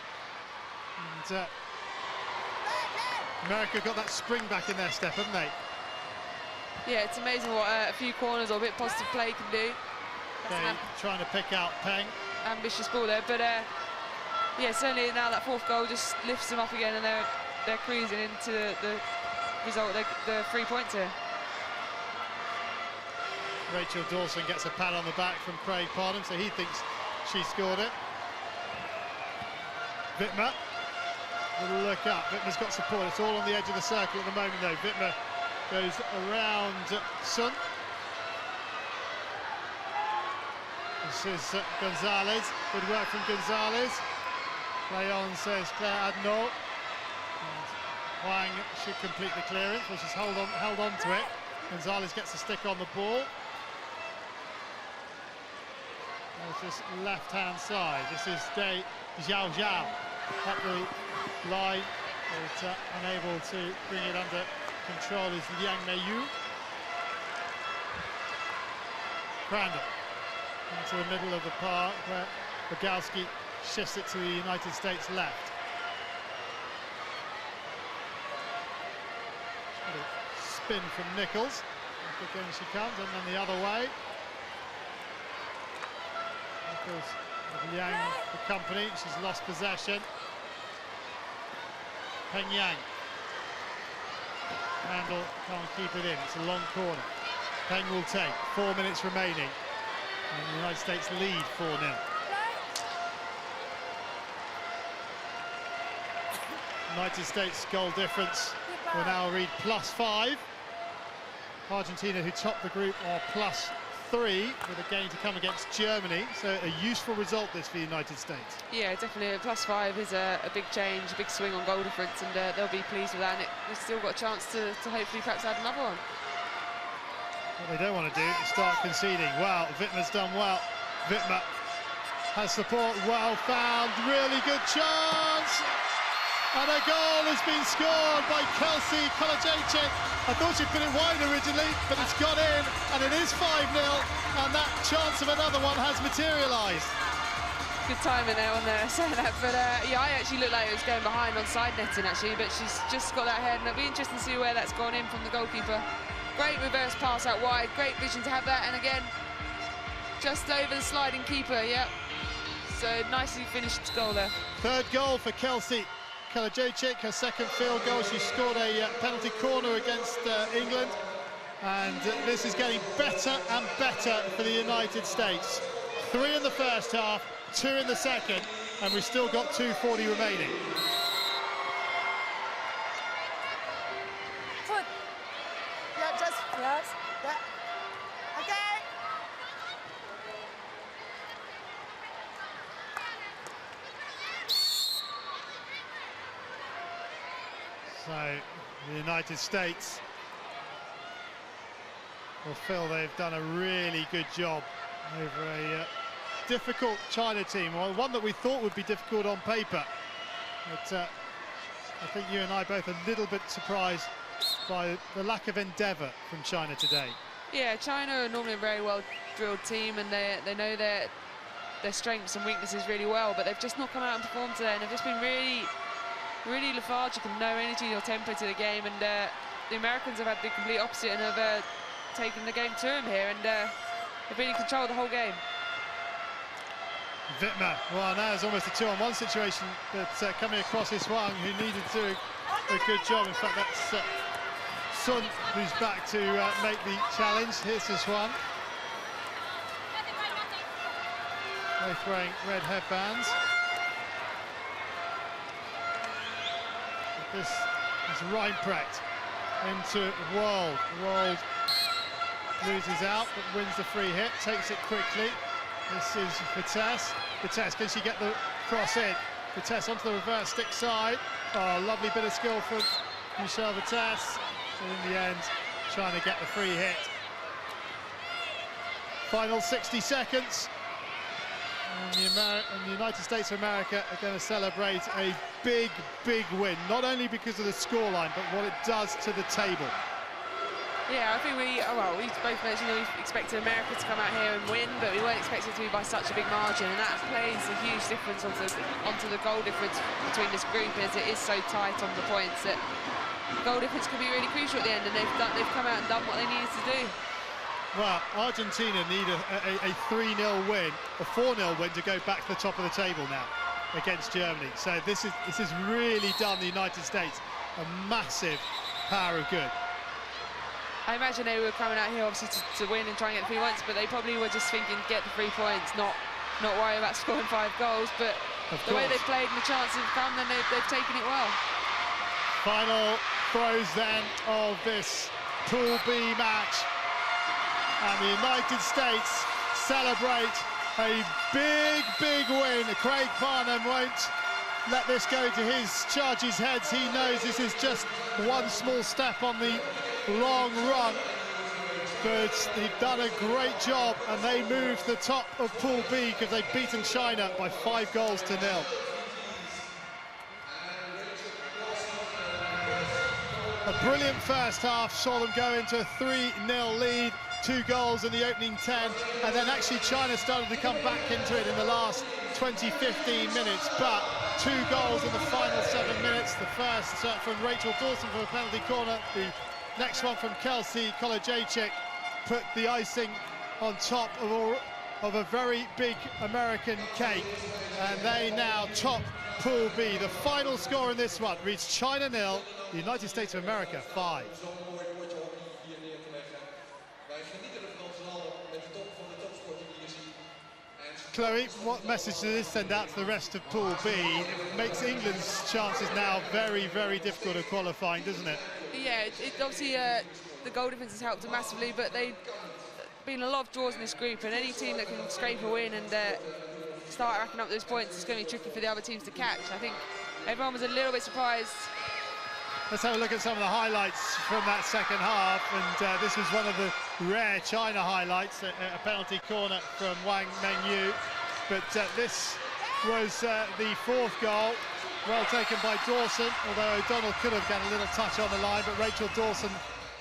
And America got that spring back in their step, haven't they? Yeah, it's amazing what a few corners or a bit positive play can do. Okay, trying to pick out Peng. Ambitious ball there, but yeah, certainly now that fourth goal just lifts them up again, and they're cruising into the result, the 3 points here. Rachel Dawson gets a pat on the back from Craig Parnham, so he thinks she scored it. Wittmer, little look up. Wittmer's got support. It's all on the edge of the circle at the moment, though. Wittmer goes around Sun. This is Gonzalez. Good work from Gonzalez. Play on, says Claire Adnaud. Huang should complete the clearance, which is held on to it. Gonzalez gets a stick on the ball. It's just left-hand side. This is De Zhao Zhao up the line, but unable to bring it under control is Liang Meiyu. Crandall into the middle of the park where Bogowski shifts it to the United States left. Spin from Nichols. Up again she comes, and then the other way. Nichols with Yang, the company. She's lost possession. Peng Yang. Randall can't keep it in. It's a long corner. Peng will take. 4 minutes remaining. And the United States lead 4-0. United States goal difference will now read +5. Argentina, who topped the group, are +3 with a game to come against Germany. So a useful result this for the United States. Yeah, definitely. A +5 is a big change, a big swing on goal difference, and they'll be pleased with that. And we've still got a chance to hopefully perhaps add another one. What they don't want to do is start conceding. Wow, Wittmer's done well. Wittmer has support, well found, really good chance. And a goal has been scored by Kelsey Kolajczyk. I thought she'd put it wide originally, but it's got in, and it is 5-0, and that chance of another one has materialised. Good timing there on saying that, but yeah, I actually looked like it was going behind on side netting actually, but she's just got that head, and it'll be interesting to see where that's gone in from the goalkeeper. Great reverse pass out wide, great vision to have that, and again, just over the sliding keeper, yeah. So nicely finished goal there. Third goal for Kelsey Kolajczyk, her second field goal. She scored a penalty corner against England, and this is getting better and better for the United States. 3 in the first half, 2 in the second, and we've still got 2:40 remaining. Foot. Yeah, just yes. Yeah. Okay. So the United States will feel they've done a really good job over a difficult China team, or one that we thought would be difficult on paper. But I think you and I both a little bit surprised by the lack of endeavour from China today. Yeah, China are normally a very well drilled team, and they know their strengths and weaknesses really well, but they've just not come out and performed today, and they've just been really, really lethargic and no energy or tempo to the game. And the Americans have had the complete opposite and have taken the game to them here, and they've been in control of the whole game. Wittmer, well, now it's almost a 2-on-1 situation, but coming across his Wang, who needed to do a good job. In fact, that's Sun who's back to make the challenge. Here's his Wang. Both wearing red headbands. But this is Reinprecht into World. World loses out, but wins the free hit, takes it quickly. This is Vitesse. Vitesse, can she get the cross in? Vitesse onto the reverse stick side. Oh, lovely bit of skill from Michelle Vitesse. And in the end, trying to get the free hit. Final 60 seconds. And the United States of America are going to celebrate a big, big win. Not only because of the scoreline, but what it does to the table. Yeah, I think we both mentioned that we expected America to come out here and win, but we weren't expecting it to be by such a big margin, and that plays a huge difference onto the goal difference between this group, as it is so tight on the points that the goal difference could be really crucial at the end, and they've come out and done what they needed to do. Well, Argentina need a 3-0 win, a 4-0 win to go back to the top of the table now against Germany. So this has really done the United States a massive power of good. I imagine they were coming out here obviously to win and try and get the 3 points, but they probably were just thinking get the 3 points, not worry about scoring 5 goals. But the way they've played and the chances have come, then they've taken it well. Final throws then of this Pool B match, and the United States celebrate a big, big win. Craig Barnum won't let this go to his charges' heads. He knows this is just one small step on the long run, but they've done a great job, and they move to the top of Pool B because they've beaten China by 5 goals to 0. A brilliant first half saw them go into a 3-0 lead, 2 goals in the opening 10, and then actually China started to come back into it in the last 20-15 minutes, but 2 goals in the final 7 minutes. The first from Rachel Dawson from a penalty corner, the next one from Kelsey Kolajczyk put the icing on top of a very big American cake, and they now top Pool B. The final score in this one reads China 0, the United States of America 5. Chloe, what message does this send out to the rest of Pool B? It makes England's chances now very, very difficult of qualifying, doesn't it? Yeah, it obviously the goal difference has helped them massively, but they've been a lot of draws in this group, and any team that can scrape a win and start racking up those points is going to be tricky for the other teams to catch. I think everyone was a little bit surprised. Let's have a look at some of the highlights from that second half, and this was one of the rare China highlights, a penalty corner from Wang Mengyu, but this was the 4th goal. Well taken by Dawson, although O'Donnell could have got a little touch on the line, but Rachel Dawson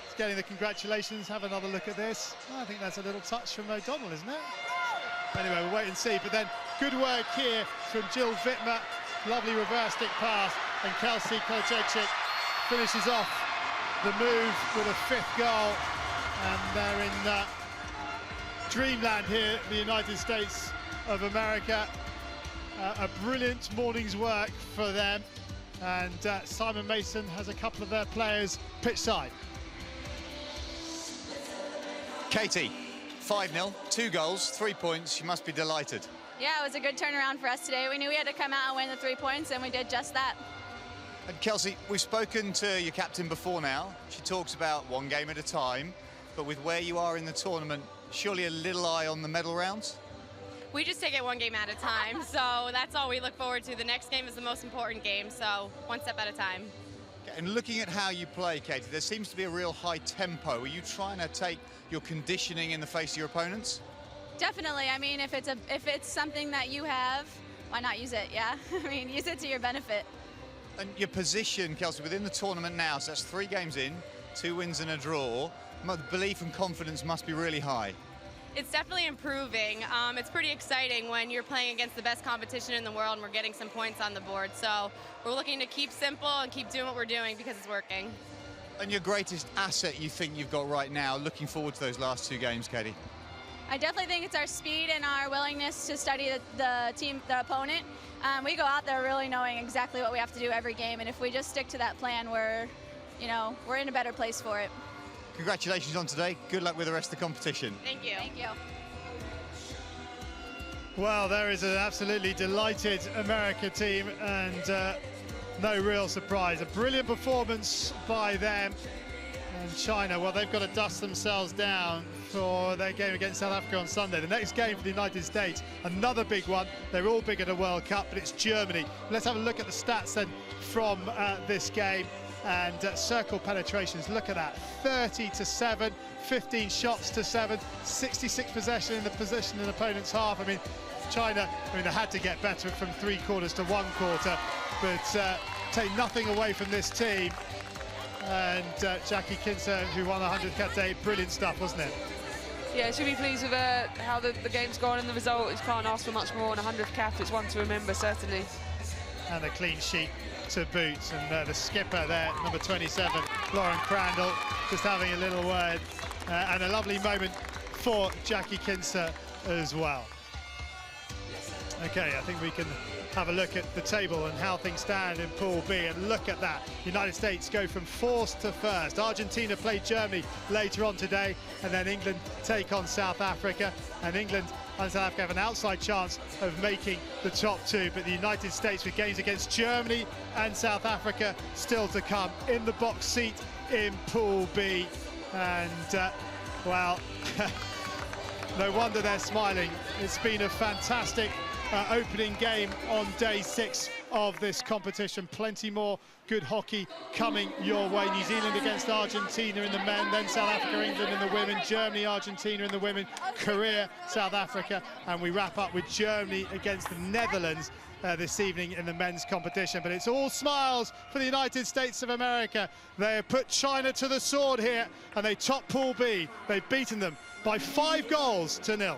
is getting the congratulations. Have another look at this. I think that's a little touch from O'Donnell, isn't it? Anyway, we'll wait and see. But then good work here from Jill Wittmer. Lovely reverse stick pass, and Kelsey Kolajczyk finishes off the move with a 5th goal. And they're in dreamland here, the United States of America. A brilliant morning's work for them, and Simon Mason has a couple of their players pitch side. Katie, 5-0, 2 goals, 3 points. You must be delighted. Yeah, it was a good turnaround for us today. We knew we had to come out and win the 3 points, and we did just that. And Kelsey, we've spoken to your captain before now. She talks about one game at a time, but with where you are in the tournament, surely a little eye on the medal rounds? We just take it one game at a time, so that's all we look forward to. The next game is the most important game, so one step at a time. And looking at how you play, Katie, there seems to be a real high tempo. Are you trying to take your conditioning in the face of your opponents? Definitely. I mean, if it's something that you have, why not use it? Yeah, I mean, use it to your benefit. And your position, Kelsey, within the tournament now, so that's 3 games in, 2 wins and a draw. The belief and confidence must be really high. It's definitely improving. It's pretty exciting when you're playing against the best competition in the world and we're getting some points on the board. So we're looking to keep simple and keep doing what we're doing because it's working. And your greatest asset you think you've got right now, looking forward to those last 2 games, Katie? I definitely think it's our speed and our willingness to study the opponent. We go out there really knowing exactly what we have to do every game, and if we just stick to that plan, we're in a better place for it. Congratulations on today. Good luck with the rest of the competition. Thank you. Thank you. Well, there is an absolutely delighted America team, and no real surprise. A brilliant performance by them. And China, well, they've got to dust themselves down for their game against South Africa on Sunday. The next game for the United States, another big one. They're all big at a World Cup, but it's Germany. Let's have a look at the stats then from this game. And circle penetrations, look at that, 30-7, 15 shots to 7, 66 possession in the position in the opponent's half. I mean, China, they had to get better from 3 quarters to 1 quarter, but take nothing away from this team. And Jackie Kinser, who won the 100 kate, brilliant stuff, wasn't it? Yeah, should be pleased with how the game's gone and the result. You can't ask for much more on 100 cap. It's one to remember, certainly. And a clean sheet to boot, and the skipper there, number 27, Lauren Crandall, just having a little word, and a lovely moment for Jackie Kinser as well. Okay, I think we can have a look at the table and how things stand in Pool B, and look at that. United States go from 4th to 1st. Argentina play Germany later on today, and then England take on South Africa, and England and South Africa have an outside chance of making the top 2, but the United States with games against Germany and South Africa still to come in the box seat in Pool B. And well, no wonder they're smiling. It's been a fantastic opening game on day 6 of this competition. Plenty more good hockey coming your way. New Zealand against Argentina in the men, then South Africa, England in the women, Germany, Argentina in the women, Korea, South Africa, and we wrap up with Germany against the Netherlands this evening in the men's competition. But it's all smiles for the United States of America. They have put China to the sword here, and they top Pool B. They've beaten them by 5 goals to 0.